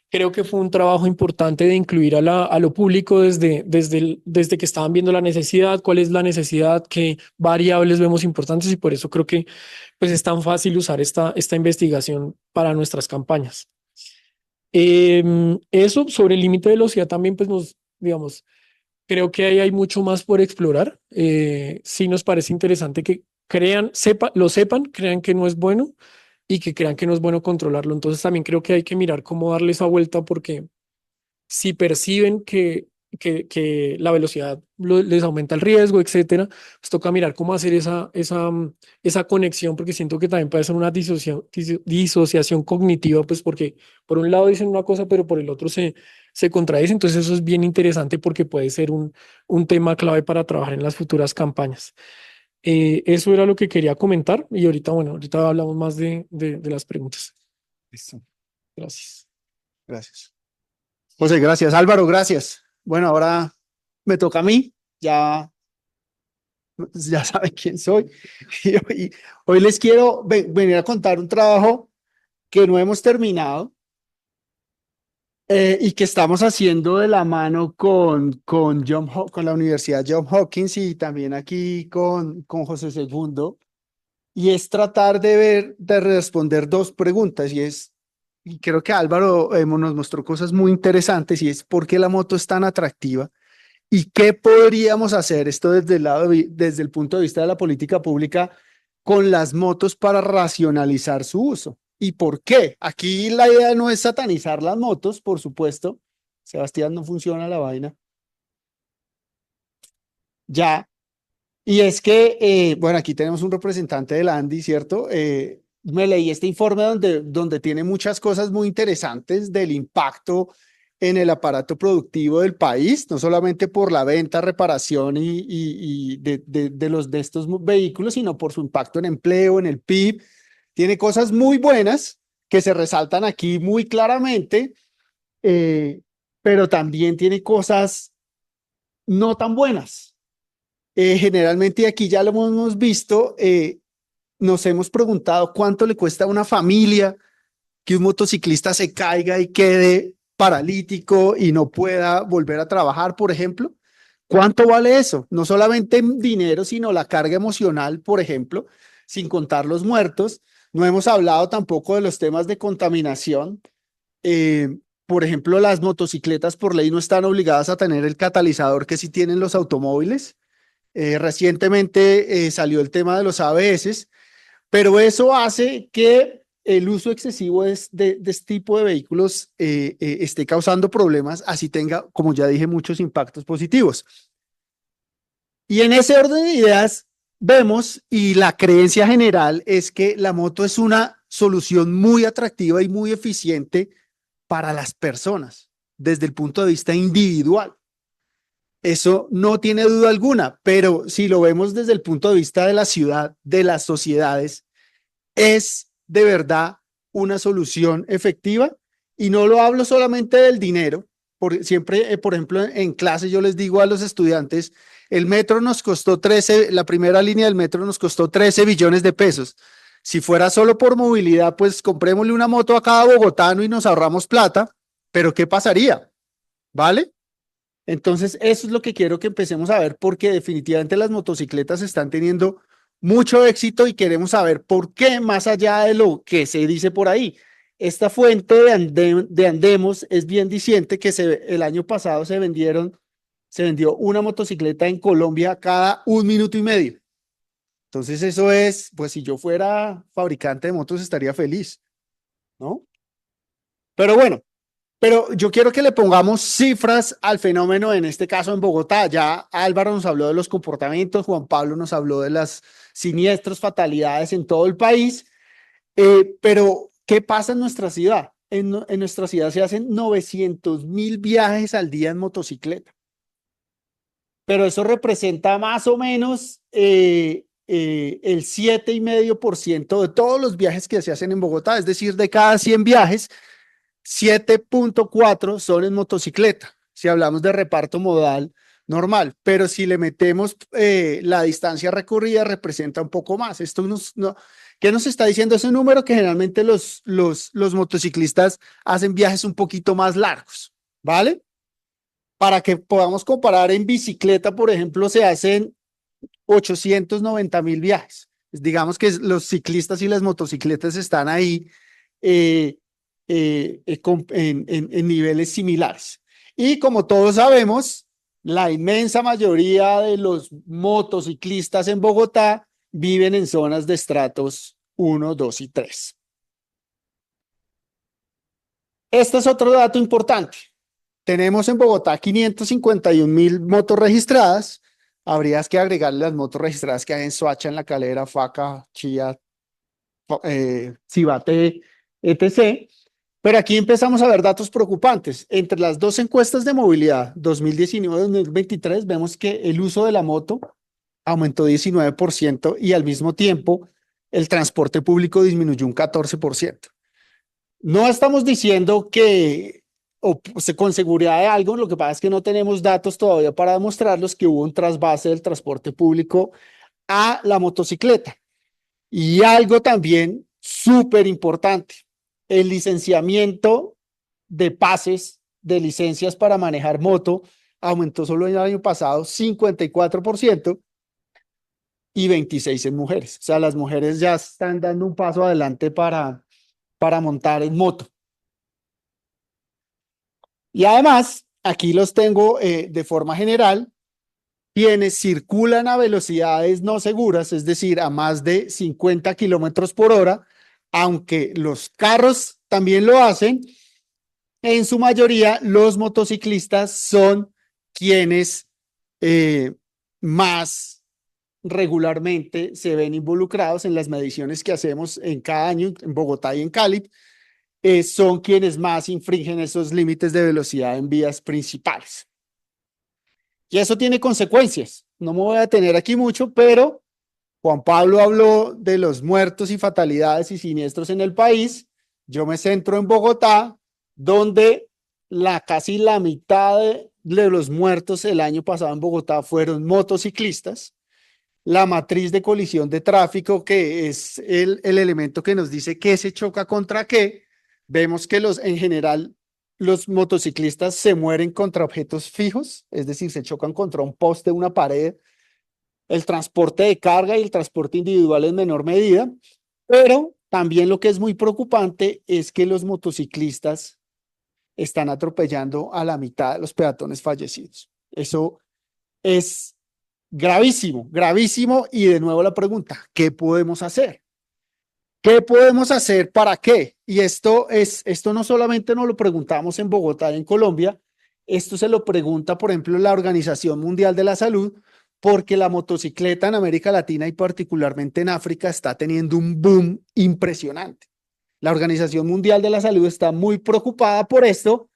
creo que fue un trabajo importante de incluir a lo público desde que estaban viendo la necesidad, cuál es la necesidad, qué variables vemos importantes y por eso creo que pues es tan fácil usar esta investigación para nuestras campañas. Eso sobre el límite de velocidad también pues digamos, creo que ahí hay mucho más por explorar. Sí nos parece interesante que lo sepan, crean que no es bueno y que crean que no es bueno controlarlo. Entonces también creo que hay que mirar cómo darle esa vuelta porque si perciben que la velocidad les aumenta el riesgo, etcétera, pues toca mirar cómo hacer esa conexión, porque siento que también puede ser una disociación cognitiva, pues porque por un lado dicen una cosa, pero por el otro se contradice. Entonces eso es bien interesante porque puede ser un tema clave para trabajar en las futuras campañas. Eso era lo que quería comentar y ahorita, bueno, ahorita hablamos más de las preguntas. Listo, Gracias. gracias. José, gracias. Álvaro, gracias. Bueno, ahora me toca a mí. Ya saben quién soy. Y hoy les quiero venir a contar un trabajo que no hemos terminado y que estamos haciendo de la mano con la Universidad Johns Hopkins y también aquí con José Segundo. Y es tratar de responder dos preguntas y creo que Álvaro nos mostró cosas muy interesantes y es por qué la moto es tan atractiva y qué podríamos hacer esto desde el punto de vista de la política pública con las motos para racionalizar su uso. ¿Y por qué? Aquí la idea no es satanizar las motos, por supuesto. Sebastián, no funciona la vaina. Ya. Y es que, bueno, aquí tenemos un representante del Andy, ¿cierto? Me leí este informe donde tiene muchas cosas muy interesantes del impacto en el aparato productivo del país, no solamente por la venta, reparación y de estos vehículos, sino por su impacto en empleo, en el PIB. Tiene cosas muy buenas que se resaltan aquí muy claramente, eh, pero también tiene cosas no tan buenas. Generalmente, y aquí ya lo hemos visto, nos hemos preguntado cuánto le cuesta a una familia que un motociclista se caiga y quede paralítico y no pueda volver a trabajar, por ejemplo. ¿Cuánto vale eso? No solamente en dinero, sino la carga emocional, por ejemplo, sin contar los muertos. No hemos hablado tampoco de los temas de contaminación. Por ejemplo, las motocicletas por ley no están obligadas a tener el catalizador que sí tienen los automóviles. Recientemente salió el tema de los ABS, pero eso hace que el uso excesivo de este tipo de vehículos esté causando problemas, así tenga, como ya dije, muchos impactos positivos. Y en ese orden de ideas vemos, y la creencia general es que la moto es una solución muy atractiva y muy eficiente para las personas desde el punto de vista individual. Eso no tiene duda alguna, pero si lo vemos desde el punto de vista de la ciudad, de las sociedades, es de verdad una solución efectiva. Y no lo hablo solamente del dinero, porque siempre, por ejemplo, en clase yo les digo a los estudiantes, el metro nos costó 13, la primera línea del metro nos costó 13 billones de pesos. Si fuera solo por movilidad, pues comprémosle una moto a cada bogotano y nos ahorramos plata, pero ¿qué pasaría? ¿Vale? Entonces, eso es lo que quiero que empecemos a ver, porque definitivamente las motocicletas están teniendo mucho éxito y queremos saber por qué, más allá de lo que se dice por ahí. Esta fuente de Andemos es bien diciente que el año pasado se vendió una motocicleta en Colombia cada 1 minuto y medio. Entonces, eso es, pues si yo fuera fabricante de motos estaría feliz, ¿no? Pero bueno. Pero yo quiero que le pongamos cifras al fenómeno, en este caso en Bogotá. Ya Álvaro nos habló de los comportamientos, Juan Pablo nos habló de las siniestras fatalidades en todo el país, pero ¿qué pasa en nuestra ciudad? En nuestra ciudad se hacen 900.000 viajes al día en motocicleta, pero eso representa más o menos el 7,5% de todos los viajes que se hacen en Bogotá, es decir, de cada 100 viajes, 7,4 son en motocicleta, si hablamos de reparto modal normal, pero si le metemos la distancia recorrida representa un poco más. ¿Qué nos está diciendo ese número? Que generalmente los motociclistas hacen viajes un poquito más largos, ¿vale? Para que podamos comparar, en bicicleta, por ejemplo, se hacen 890.000 viajes. Digamos que los ciclistas y las motocicletas están ahí en niveles similares. Y como todos sabemos, la inmensa mayoría de los motociclistas en Bogotá viven en zonas de estratos 1, 2 y 3. Este es otro dato importante. Tenemos en Bogotá 551.000 motos registradas. Habría que agregarle las motos registradas que hay en Soacha, en La Calera, Faca, Chía, Cibate, etc. Pero aquí empezamos a ver datos preocupantes. Entre las dos encuestas de movilidad, 2019 y 2023, vemos que el uso de la moto aumentó 19% y al mismo tiempo el transporte público disminuyó un 14%. No estamos diciendo que con seguridad de algo, lo que pasa es que no tenemos datos todavía para demostrarlos, que hubo un trasvase del transporte público a la motocicleta. Y algo también súper importante, el licenciamiento de pases de licencias para manejar moto aumentó solo el año pasado 54% y 26% en mujeres. O sea, las mujeres ya están dando un paso adelante para montar en moto. Y además, aquí los tengo de forma general, quienes circulan a velocidades no seguras, es decir, a más de 50 kilómetros por hora, aunque los carros también lo hacen, en su mayoría los motociclistas son quienes más regularmente se ven involucrados en las mediciones que hacemos en cada año en Bogotá y en Cali. Son quienes más infringen esos límites de velocidad en vías principales. Y eso tiene consecuencias. No me voy a detener aquí mucho, pero Juan Pablo habló de los muertos y fatalidades y siniestros en el país. Yo me centro en Bogotá, donde casi la mitad de los muertos el año pasado en Bogotá fueron motociclistas. La matriz de colisión de tráfico, que es el elemento que nos dice qué se choca contra qué, vemos que en general los motociclistas se mueren contra objetos fijos, es decir, se chocan contra un poste, una pared, el transporte de carga y el transporte individual en menor medida, pero también lo que es muy preocupante es que los motociclistas están atropellando a la mitad de los peatones fallecidos. Eso es gravísimo, gravísimo. Y de nuevo la pregunta, ¿qué podemos hacer? ¿Qué podemos hacer para qué? Y esto no solamente nos lo preguntamos en Bogotá y en Colombia, esto se lo pregunta, por ejemplo, la Organización Mundial de la Salud, porque la motocicleta en América Latina y particularmente en África está teniendo un boom impresionante. La Organización Mundial de la Salud está muy preocupada por esto.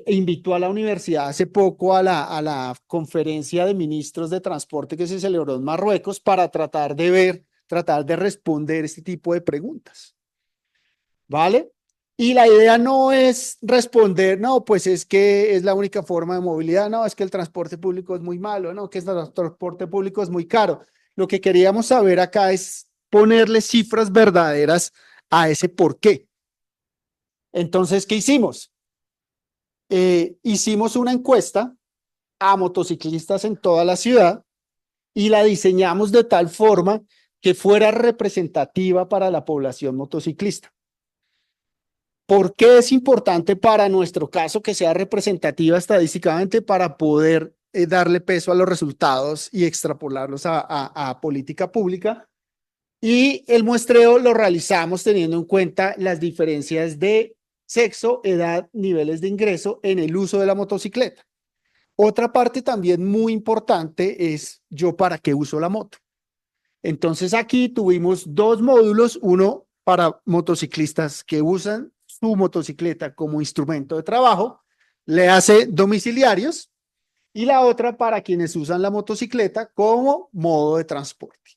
Invitó a la universidad hace poco a la conferencia de ministros de transporte que se celebró en Marruecos para tratar de responder este tipo de preguntas. ¿Vale? Y la idea no es responder, no, pues es que es la única forma de movilidad, no, es que el transporte público es muy malo, no, que el transporte público es muy caro. Lo que queríamos saber acá es ponerle cifras verdaderas a ese por qué. Entonces, ¿qué hicimos? Hicimos una encuesta a motociclistas en toda la ciudad y la diseñamos de tal forma que fuera representativa para la población motociclista. ¿Por qué es importante para nuestro caso que sea representativa estadísticamente para poder darle peso a los resultados y extrapolarlos a política pública? Y el muestreo lo realizamos teniendo en cuenta las diferencias de sexo, edad, niveles de ingreso en el uso de la motocicleta. Otra parte también muy importante es yo para qué uso la moto. Entonces aquí tuvimos dos módulos, uno para motociclistas que usan su motocicleta como instrumento de trabajo, le hace domiciliarios, y la otra para quienes usan la motocicleta como modo de transporte.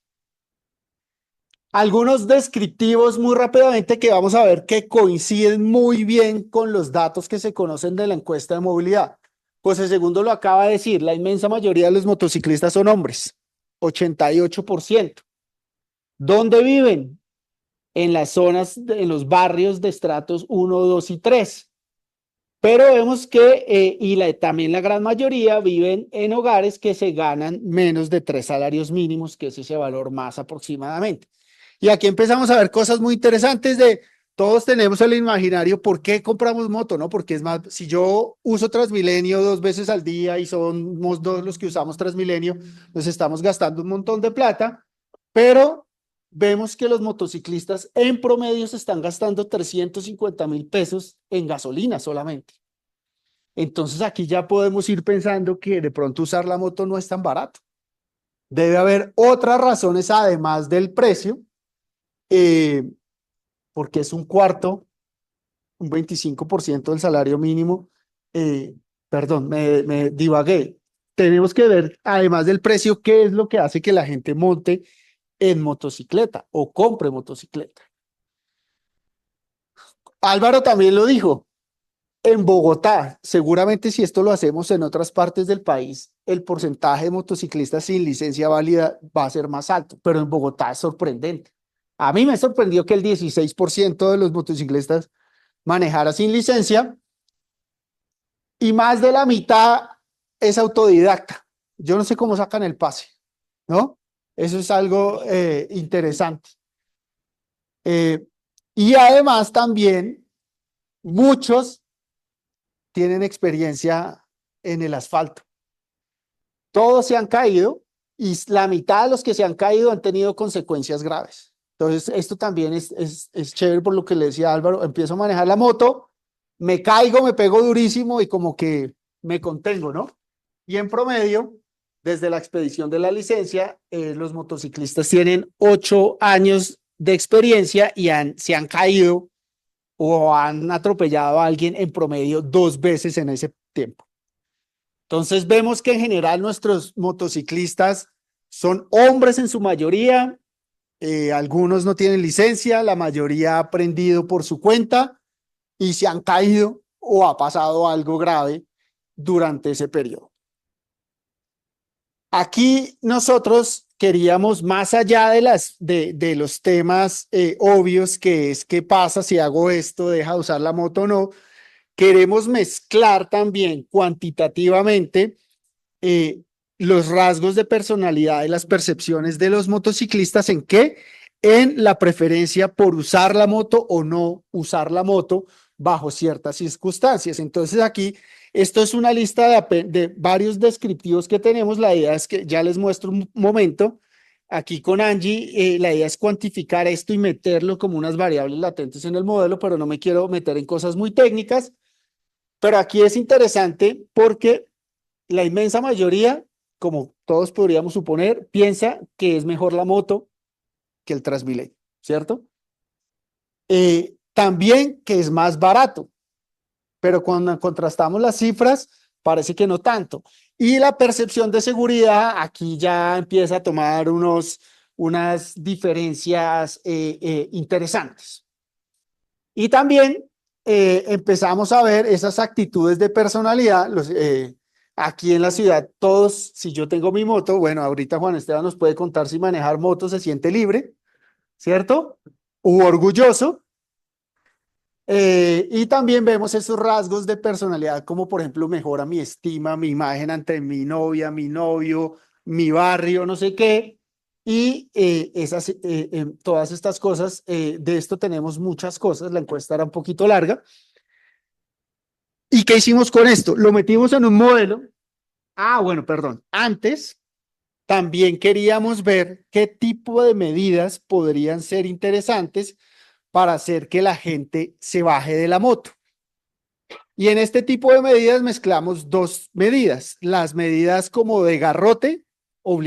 Algunos descriptivos muy rápidamente que vamos a ver que coinciden muy bien con los datos que se conocen de la encuesta de movilidad. Pues el segundo lo acaba de decir, la inmensa mayoría de los motociclistas son hombres, 88%. ¿Dónde viven? En las zonas, en los barrios de estratos 1, 2 y 3. Pero vemos que, también la gran mayoría viven en hogares que se ganan menos de 3 salarios mínimos, que es ese valor más aproximadamente. Y aquí empezamos a ver cosas muy interesantes de, todos tenemos el imaginario, ¿por qué compramos moto? ¿No? Porque es más, si yo uso Transmilenio 2 veces al día y somos 2 los que usamos Transmilenio, nos estamos gastando un montón de plata, pero vemos que los motociclistas en promedio se están gastando 350.000 pesos en gasolina solamente. Entonces aquí ya podemos ir pensando que de pronto usar la moto no es tan barato. Debe haber otras razones además del precio, porque es un cuarto, un 25% del salario mínimo. Perdón, me divagué. Tenemos que ver, además del precio, qué es lo que hace que la gente monte en motocicleta o compre motocicleta. Álvaro también lo dijo, en Bogotá, seguramente si esto lo hacemos en otras partes del país, el porcentaje de motociclistas sin licencia válida va a ser más alto, pero en Bogotá es sorprendente. A mí me sorprendió que el 16% de los motociclistas manejara sin licencia y más de la mitad es autodidacta. Yo no sé cómo sacan el pase, ¿no? Eso es algo interesante. Y además también muchos tienen experiencia en el asfalto. Todos se han caído y la mitad de los que se han caído han tenido consecuencias graves. Entonces, esto también es chévere por lo que le decía Álvaro. Empiezo a manejar la moto, me caigo, me pego durísimo y como que me contengo, ¿no? Y en promedio, desde la expedición de la licencia, los motociclistas tienen 8 años de experiencia y se han caído o han atropellado a alguien en promedio 2 veces en ese tiempo. Entonces vemos que en general nuestros motociclistas son hombres en su mayoría, algunos no tienen licencia, la mayoría ha aprendido por su cuenta y se han caído o ha pasado algo grave durante ese periodo. Aquí nosotros queríamos, más allá de los temas obvios, que es qué pasa si hago esto, deja de usar la moto o no, queremos mezclar también cuantitativamente los rasgos de personalidad y las percepciones de los motociclistas. ¿En qué? En la preferencia por usar la moto o no usar la moto bajo ciertas circunstancias. Entonces aquí, esto es una lista de varios descriptivos que tenemos. La idea es que ya les muestro un momento. aquí con Angie, la idea es cuantificar esto y meterlo como unas variables latentes en el modelo, pero no me quiero meter en cosas muy técnicas. Pero aquí es interesante porque la inmensa mayoría, como todos podríamos suponer, piensa que es mejor la moto que el Transmilenio, ¿cierto? También que es más barato, pero cuando contrastamos las cifras, parece que no tanto. Y la percepción de seguridad aquí ya empieza a tomar unas diferencias interesantes. Y también empezamos a ver esas actitudes de personalidad. Aquí en la ciudad, todos, si yo tengo mi moto, bueno, ahorita Juan Esteban nos puede contar si manejar moto se siente libre, ¿cierto? U orgulloso. Y también vemos esos rasgos de personalidad, como por ejemplo mejora mi estima, mi imagen ante mi novia, mi novio, mi barrio, no sé qué. Y todas estas cosas, de esto tenemos muchas cosas, la encuesta era un poquito larga. ¿Y qué hicimos con esto? Lo metimos en un modelo. Ah, bueno, perdón. Antes también queríamos ver qué tipo de medidas podrían ser interesantes para hacer que la gente se baje de la moto. Y en este tipo de medidas mezclamos dos medidas, las medidas como de garrote, o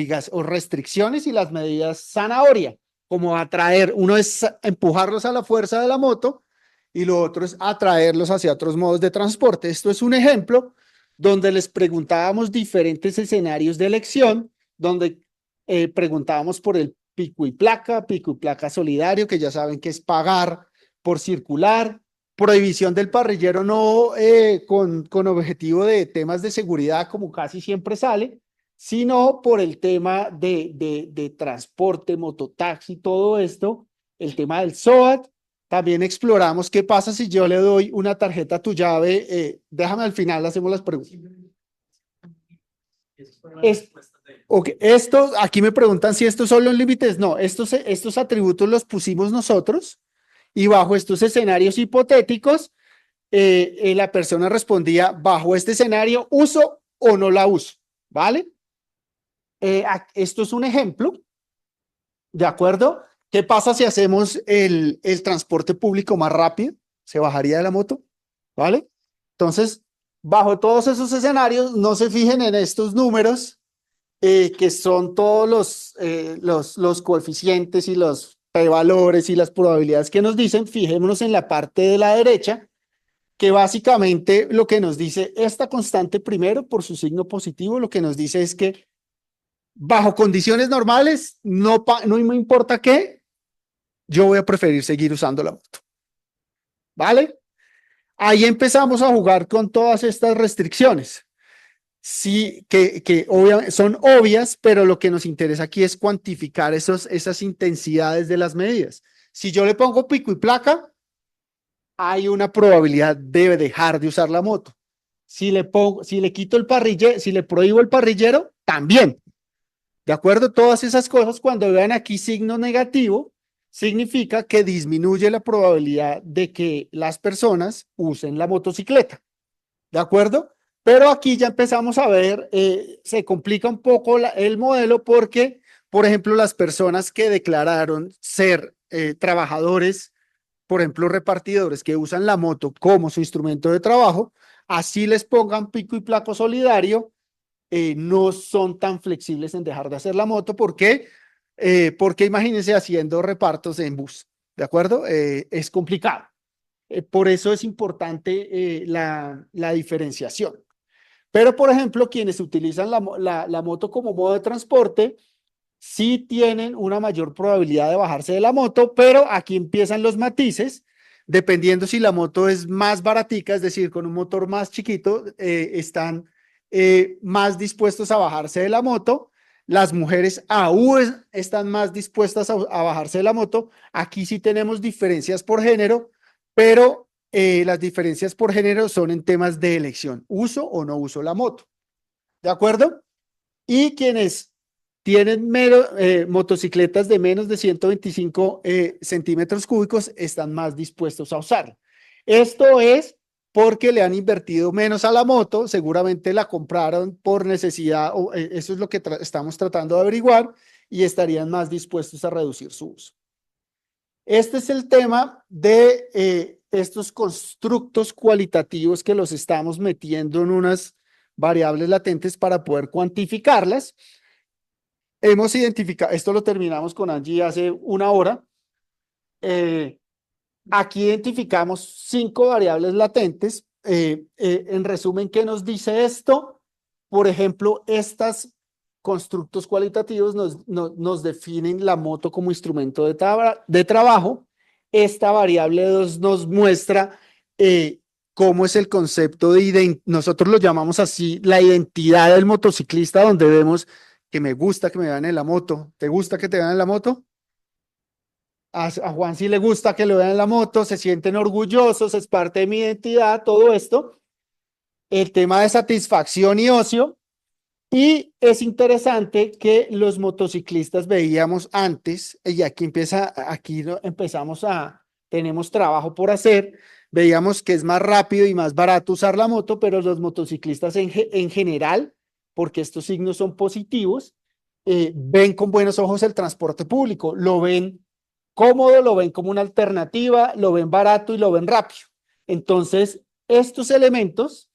restricciones, y las medidas zanahoria, como atraer, uno es empujarlos a la fuerza de la moto y lo otro es atraerlos hacia otros modos de transporte. Esto es un ejemplo donde les preguntábamos diferentes escenarios de elección, donde preguntábamos por el pico y placa solidario, que ya saben que es pagar por circular, prohibición del parrillero no con objetivo de temas de seguridad como casi siempre sale, sino por el tema de transporte, mototaxi, todo esto, el tema del SOAT. También exploramos qué pasa si yo le doy una tarjeta a tu llave. Déjame al final, hacemos las preguntas. Aquí me preguntan si estos son los límites. No, estos atributos los pusimos nosotros y bajo estos escenarios hipotéticos, la persona respondía, bajo este escenario, ¿uso o no la uso? ¿Vale? Esto es un ejemplo, ¿de acuerdo? ¿Qué pasa si hacemos el transporte público más rápido? ¿Se bajaría de la moto? ¿Vale? Entonces, bajo todos esos escenarios, no se fijen en estos números, que son todos los coeficientes y los p-valores y las probabilidades que nos dicen. Fijémonos en la parte de la derecha, que básicamente lo que nos dice esta constante primero, por su signo positivo, lo que nos dice es que bajo condiciones normales, no me importa qué, yo voy a preferir seguir usando la moto. ¿Vale? Ahí empezamos a jugar con todas estas restricciones. Sí, que obviamente son obvias, pero lo que nos interesa aquí es cuantificar esas intensidades de las medidas. Si yo le pongo pico y placa, hay una probabilidad de dejar de usar la moto. Si le quito el parrillero, si le prohíbo el parrillero, también. ¿De acuerdo? Todas esas cosas, cuando vean aquí signo negativo, significa que disminuye la probabilidad de que las personas usen la motocicleta. ¿De acuerdo? Pero aquí ya empezamos a ver, se complica un poco el modelo porque, por ejemplo, las personas que declararon ser trabajadores, por ejemplo, repartidores que usan la moto como su instrumento de trabajo, así les pongan pico y placo solidario, no son tan flexibles en dejar de hacer la moto. ¿Por qué? Porque imagínense haciendo repartos en bus, ¿de acuerdo? Es complicado. Por eso es importante la diferenciación. Pero, por ejemplo, quienes utilizan la moto como modo de transporte, sí tienen una mayor probabilidad de bajarse de la moto, pero aquí empiezan los matices, dependiendo si la moto es más baratica, es decir, con un motor más chiquito, están más dispuestos a bajarse de la moto. Las mujeres aún están más dispuestas a bajarse de la moto. Aquí sí tenemos diferencias por género, pero las diferencias por género son en temas de elección, uso o no uso la moto. ¿De acuerdo? Y quienes tienen motocicletas de menos de 125 centímetros cúbicos están más dispuestos a usarla. Esto es porque le han invertido menos a la moto, seguramente la compraron por necesidad, eso es lo que estamos tratando de averiguar, y estarían más dispuestos a reducir su uso. Este es el tema de estos constructos cualitativos que los estamos metiendo en unas variables latentes para poder cuantificarlas. Hemos identificado, esto lo terminamos con Angie hace una hora. Aquí identificamos 5 variables latentes. En resumen, ¿qué nos dice esto? Por ejemplo, estos constructos cualitativos nos definen la moto como instrumento de trabajo. Esta variable 2 nos muestra cómo es el concepto de nosotros lo llamamos así, la identidad del motociclista, donde vemos que me gusta que me vean en la moto. ¿Te gusta que te vean en la moto? A Juan sí le gusta que lo vean en la moto, se sienten orgullosos, es parte de mi identidad, todo esto. El tema de satisfacción y ocio. Y es interesante que los motociclistas veíamos antes, y aquí tenemos trabajo por hacer, veíamos que es más rápido y más barato usar la moto, pero los motociclistas en general, porque estos signos son positivos, ven con buenos ojos el transporte público, lo ven cómodo, lo ven como una alternativa, lo ven barato y lo ven rápido. Entonces, estos elementos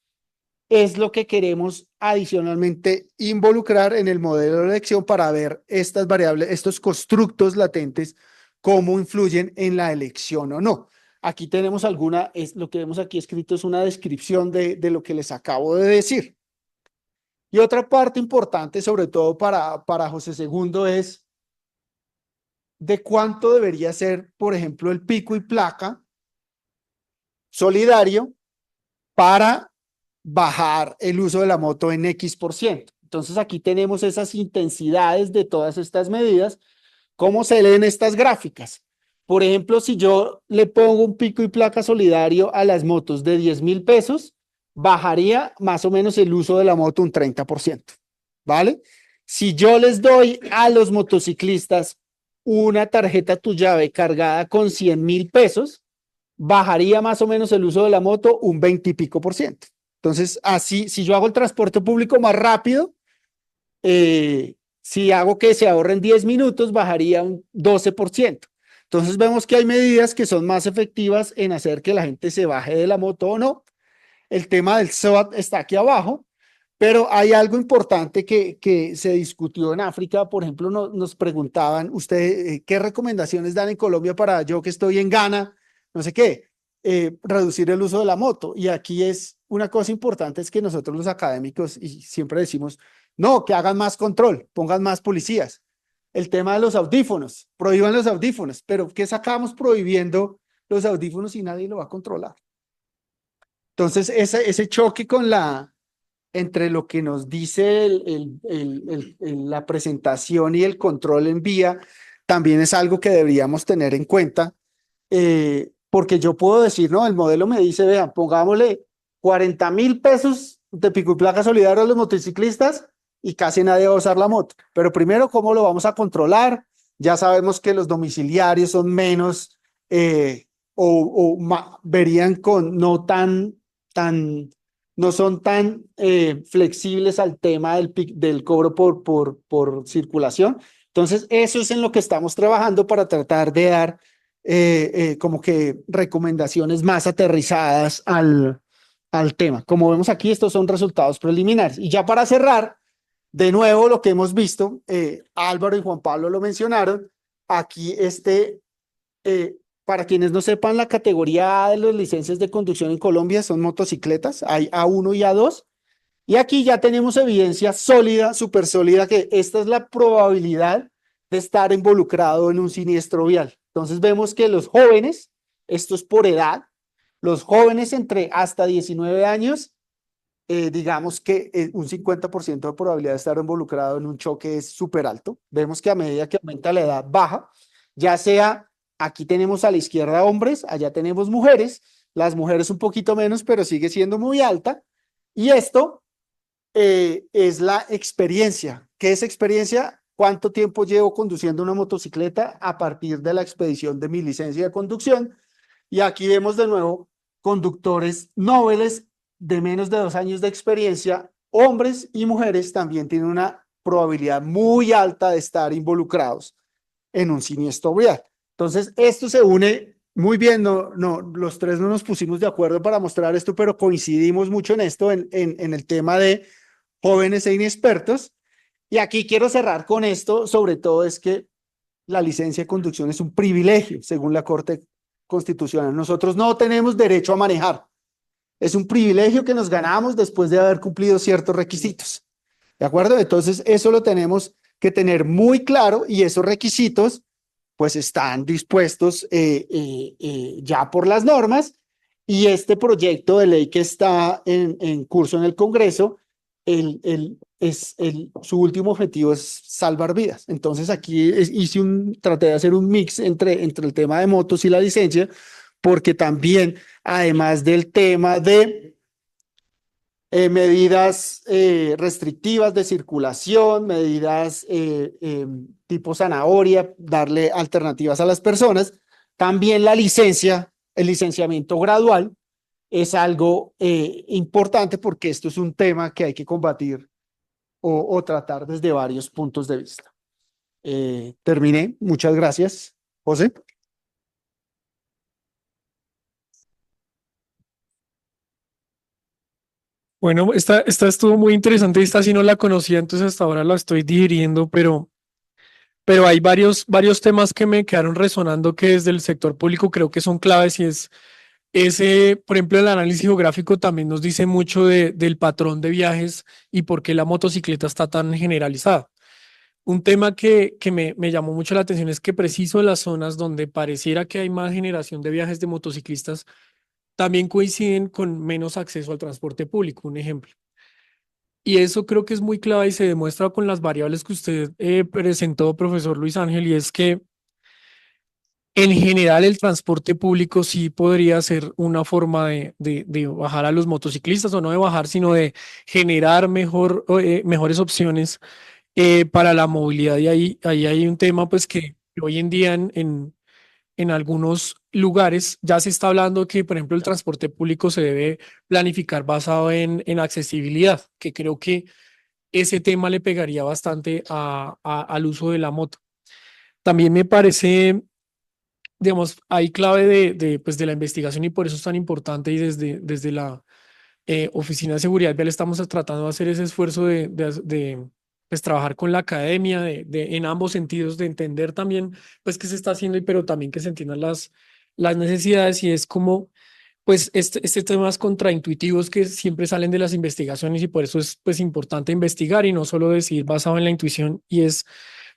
es lo que queremos adicionalmente involucrar en el modelo de elección para ver estas variables, estos constructos latentes, cómo influyen en la elección o no. Aquí tenemos lo que vemos aquí escrito es una descripción de lo que les acabo de decir. Y otra parte importante, sobre todo para José Segundo, es de cuánto debería ser, por ejemplo, el pico y placa solidario para bajar el uso de la moto en X%. Entonces aquí tenemos esas intensidades de todas estas medidas. ¿Cómo se leen estas gráficas? Por ejemplo, si yo le pongo un pico y placa solidario a las motos de 10,000 pesos, bajaría más o menos el uso de la moto un 30%, ¿vale? Si yo les doy a los motociclistas una tarjeta tu llave cargada con 100,000 pesos, bajaría más o menos el uso de la moto un 20 y pico por ciento. Entonces, así, si yo hago el transporte público más rápido, si hago que se ahorren 10 minutos, bajaría un 12%. Entonces, vemos que hay medidas que son más efectivas en hacer que la gente se baje de la moto o no. El tema del SOAT está aquí abajo, pero hay algo importante que se discutió en África. Por ejemplo, nos preguntaban, ¿ustedes qué recomendaciones dan en Colombia para yo que estoy en Ghana? No sé qué, reducir el uso de la moto. Y aquí es una cosa importante, es que nosotros los académicos, y siempre decimos, no, que hagan más control, pongan más policías. El tema de los audífonos, prohíban los audífonos, pero ¿qué sacamos prohibiendo los audífonos y nadie lo va a controlar? Entonces, ese choque entre lo que nos dice la presentación y el control en vía, también es algo que deberíamos tener en cuenta, porque yo puedo decir, no, el modelo me dice, vean, pongámosle 40,000 pesos de pico y placa solidario a los motociclistas y casi nadie va a usar la moto. Pero primero, ¿cómo lo vamos a controlar? Ya sabemos que los domiciliarios son menos, verían con no son tan flexibles al tema del cobro por circulación. Entonces, eso es en lo que estamos trabajando para tratar de dar como que recomendaciones más aterrizadas al tema. Como vemos aquí, estos son resultados preliminares. Y ya para cerrar, de nuevo, lo que hemos visto, Álvaro y Juan Pablo lo mencionaron, aquí para quienes no sepan, la categoría A de las licencias de conducción en Colombia son motocicletas, hay A1 y A2, y aquí ya tenemos evidencia sólida, súper sólida, que esta es la probabilidad de estar involucrado en un siniestro vial. Entonces vemos que los jóvenes, esto es por edad, los jóvenes entre hasta 19 años, digamos que un 50% de probabilidad de estar involucrado en un choque es súper alto. Vemos que a medida que aumenta la edad baja, ya sea, aquí tenemos a la izquierda hombres, allá tenemos mujeres, las mujeres un poquito menos, pero sigue siendo muy alta. Y esto es la experiencia. ¿Qué es experiencia? ¿Cuánto tiempo llevo conduciendo una motocicleta a partir de la expedición de mi licencia de conducción? Y aquí vemos de nuevo conductores nobles de menos de 2 años de experiencia, hombres y mujeres también tienen una probabilidad muy alta de estar involucrados en un siniestro vial. Entonces, esto se une muy bien, los tres no nos pusimos de acuerdo para mostrar esto, pero coincidimos mucho en esto, en el tema de jóvenes e inexpertos. Y aquí quiero cerrar con esto, sobre todo es que la licencia de conducción es un privilegio, según la Corte Constitucional. Nosotros no tenemos derecho a manejar. Es un privilegio que nos ganamos después de haber cumplido ciertos requisitos. ¿De acuerdo? Entonces, eso lo tenemos que tener muy claro y esos requisitos pues están dispuestos ya por las normas y este proyecto de ley que está en curso en el Congreso, su último objetivo es salvar vidas. Entonces aquí traté de hacer un mix entre el tema de motos y la licencia, porque también, además del tema de medidas restrictivas de circulación, medidas tipo zanahoria, darle alternativas a las personas. También la licencia, el licenciamiento gradual es algo importante porque esto es un tema que hay que combatir o tratar desde varios puntos de vista. Terminé. Muchas gracias, José. Bueno, esta estuvo muy interesante, esta sí no la conocía, entonces hasta ahora la estoy digiriendo, pero hay varios temas que me quedaron resonando que desde el sector público creo que son claves y es ese, por ejemplo, el análisis geográfico también nos dice mucho del patrón de viajes y por qué la motocicleta está tan generalizada. Un tema que me llamó mucho la atención es que preciso en las zonas donde pareciera que hay más generación de viajes de motociclistas, también coinciden con menos acceso al transporte público, un ejemplo. Y eso creo que es muy clave y se demuestra con las variables que usted presentó, profesor Luis Ángel, y es que en general el transporte público sí podría ser una forma de bajar a los motociclistas, o no de bajar, sino de generar mejores opciones para la movilidad. Y ahí hay un tema pues que hoy en día en algunos lugares ya se está hablando que, por ejemplo, el transporte público se debe planificar basado en accesibilidad, que creo que ese tema le pegaría bastante al uso de la moto. También me parece, digamos, hay clave pues de la investigación y por eso es tan importante y desde la Oficina de Seguridad Vial estamos tratando de hacer ese esfuerzo pues, trabajar con la academia en ambos sentidos, de entender también pues qué se está haciendo, pero también que se entiendan las necesidades y es como pues este temas contraintuitivos que siempre salen de las investigaciones y por eso es pues importante investigar y no solo decir basado en la intuición y es,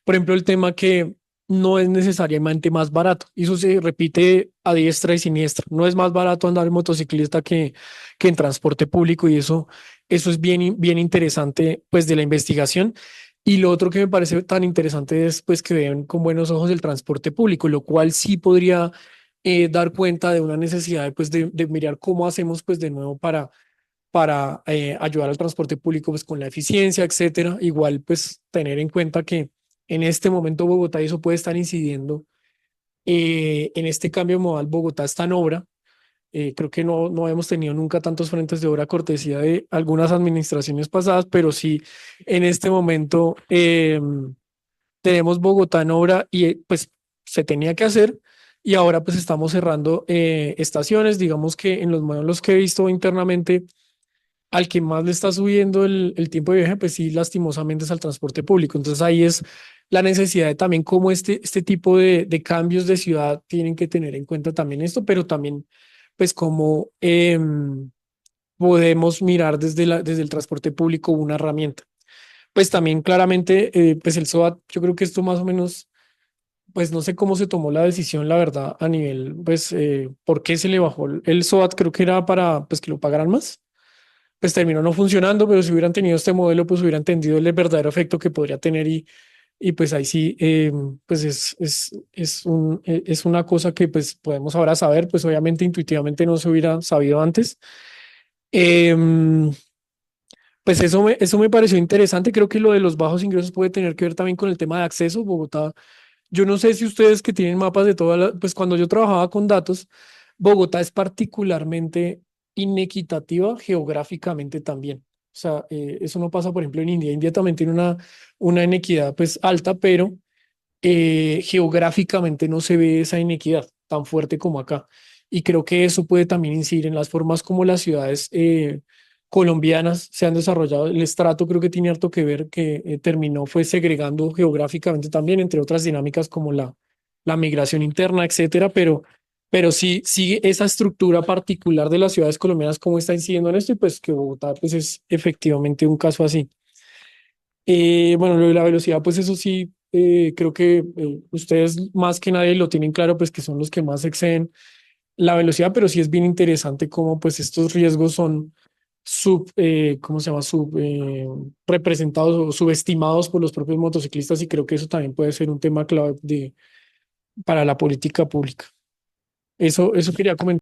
por ejemplo, el tema que no es necesariamente más barato. Y eso se repite a diestra y siniestra. No es más barato andar en motociclista que en transporte público y eso es bien interesante pues de la investigación. Y lo otro que me parece tan interesante es pues que vean con buenos ojos el transporte público, lo cual sí podría dar cuenta de una necesidad pues de mirar cómo hacemos pues de nuevo para ayudar al transporte público pues con la eficiencia, etcétera. Igual pues tener en cuenta que en este momento Bogotá y eso puede estar incidiendo en este cambio modal. Bogotá está en obra. Creo que no hemos tenido nunca tantos frentes de obra cortesía de algunas administraciones pasadas, pero sí en este momento tenemos Bogotá en obra y pues se tenía que hacer y ahora pues estamos cerrando estaciones. Digamos que en los modelos que he visto internamente, al que más le está subiendo el tiempo de viaje, pues sí, lastimosamente es al transporte público. Entonces ahí es la necesidad de también cómo este tipo de cambios de ciudad tienen que tener en cuenta también esto, pero también pues cómo podemos mirar desde el transporte público una herramienta. Pues también claramente, pues el SOAT, yo creo que esto más o menos, pues no sé cómo se tomó la decisión, la verdad, a nivel, pues, ¿por qué se le bajó el SOAT? Creo que era para, pues, que lo pagaran más. Pues terminó no funcionando, pero si hubieran tenido este modelo, pues hubieran entendido el verdadero efecto que podría tener y pues ahí sí, pues es una cosa que pues podemos ahora saber, pues obviamente intuitivamente no se hubiera sabido antes. Em, pues eso me pareció interesante. Creo que lo de los bajos ingresos puede tener que ver también con el tema de acceso. Bogotá, yo no sé si ustedes que tienen mapas de todas las, pues cuando yo trabajaba con datos, Bogotá es particularmente inequitativa geográficamente también. O sea, eso no pasa, por ejemplo, en India. India también tiene una inequidad pues alta, pero geográficamente no se ve esa inequidad tan fuerte como acá. Y creo que eso puede también incidir en las formas como las ciudades colombianas se han desarrollado. El estrato creo que tiene harto que ver, que terminó fue segregando geográficamente también, entre otras dinámicas como la migración interna, etcétera, pero sí, sí esa estructura particular de las ciudades colombianas, cómo está incidiendo en esto, y pues que Bogotá pues es efectivamente un caso así. Bueno, lo de la velocidad, pues eso sí, creo que ustedes más que nadie lo tienen claro, pues que son los que más exceden la velocidad, pero sí es bien interesante cómo pues estos riesgos son ¿cómo se llama? Representados o subestimados por los propios motociclistas, y creo que eso también puede ser un tema clave para la política pública. Eso quería comentar.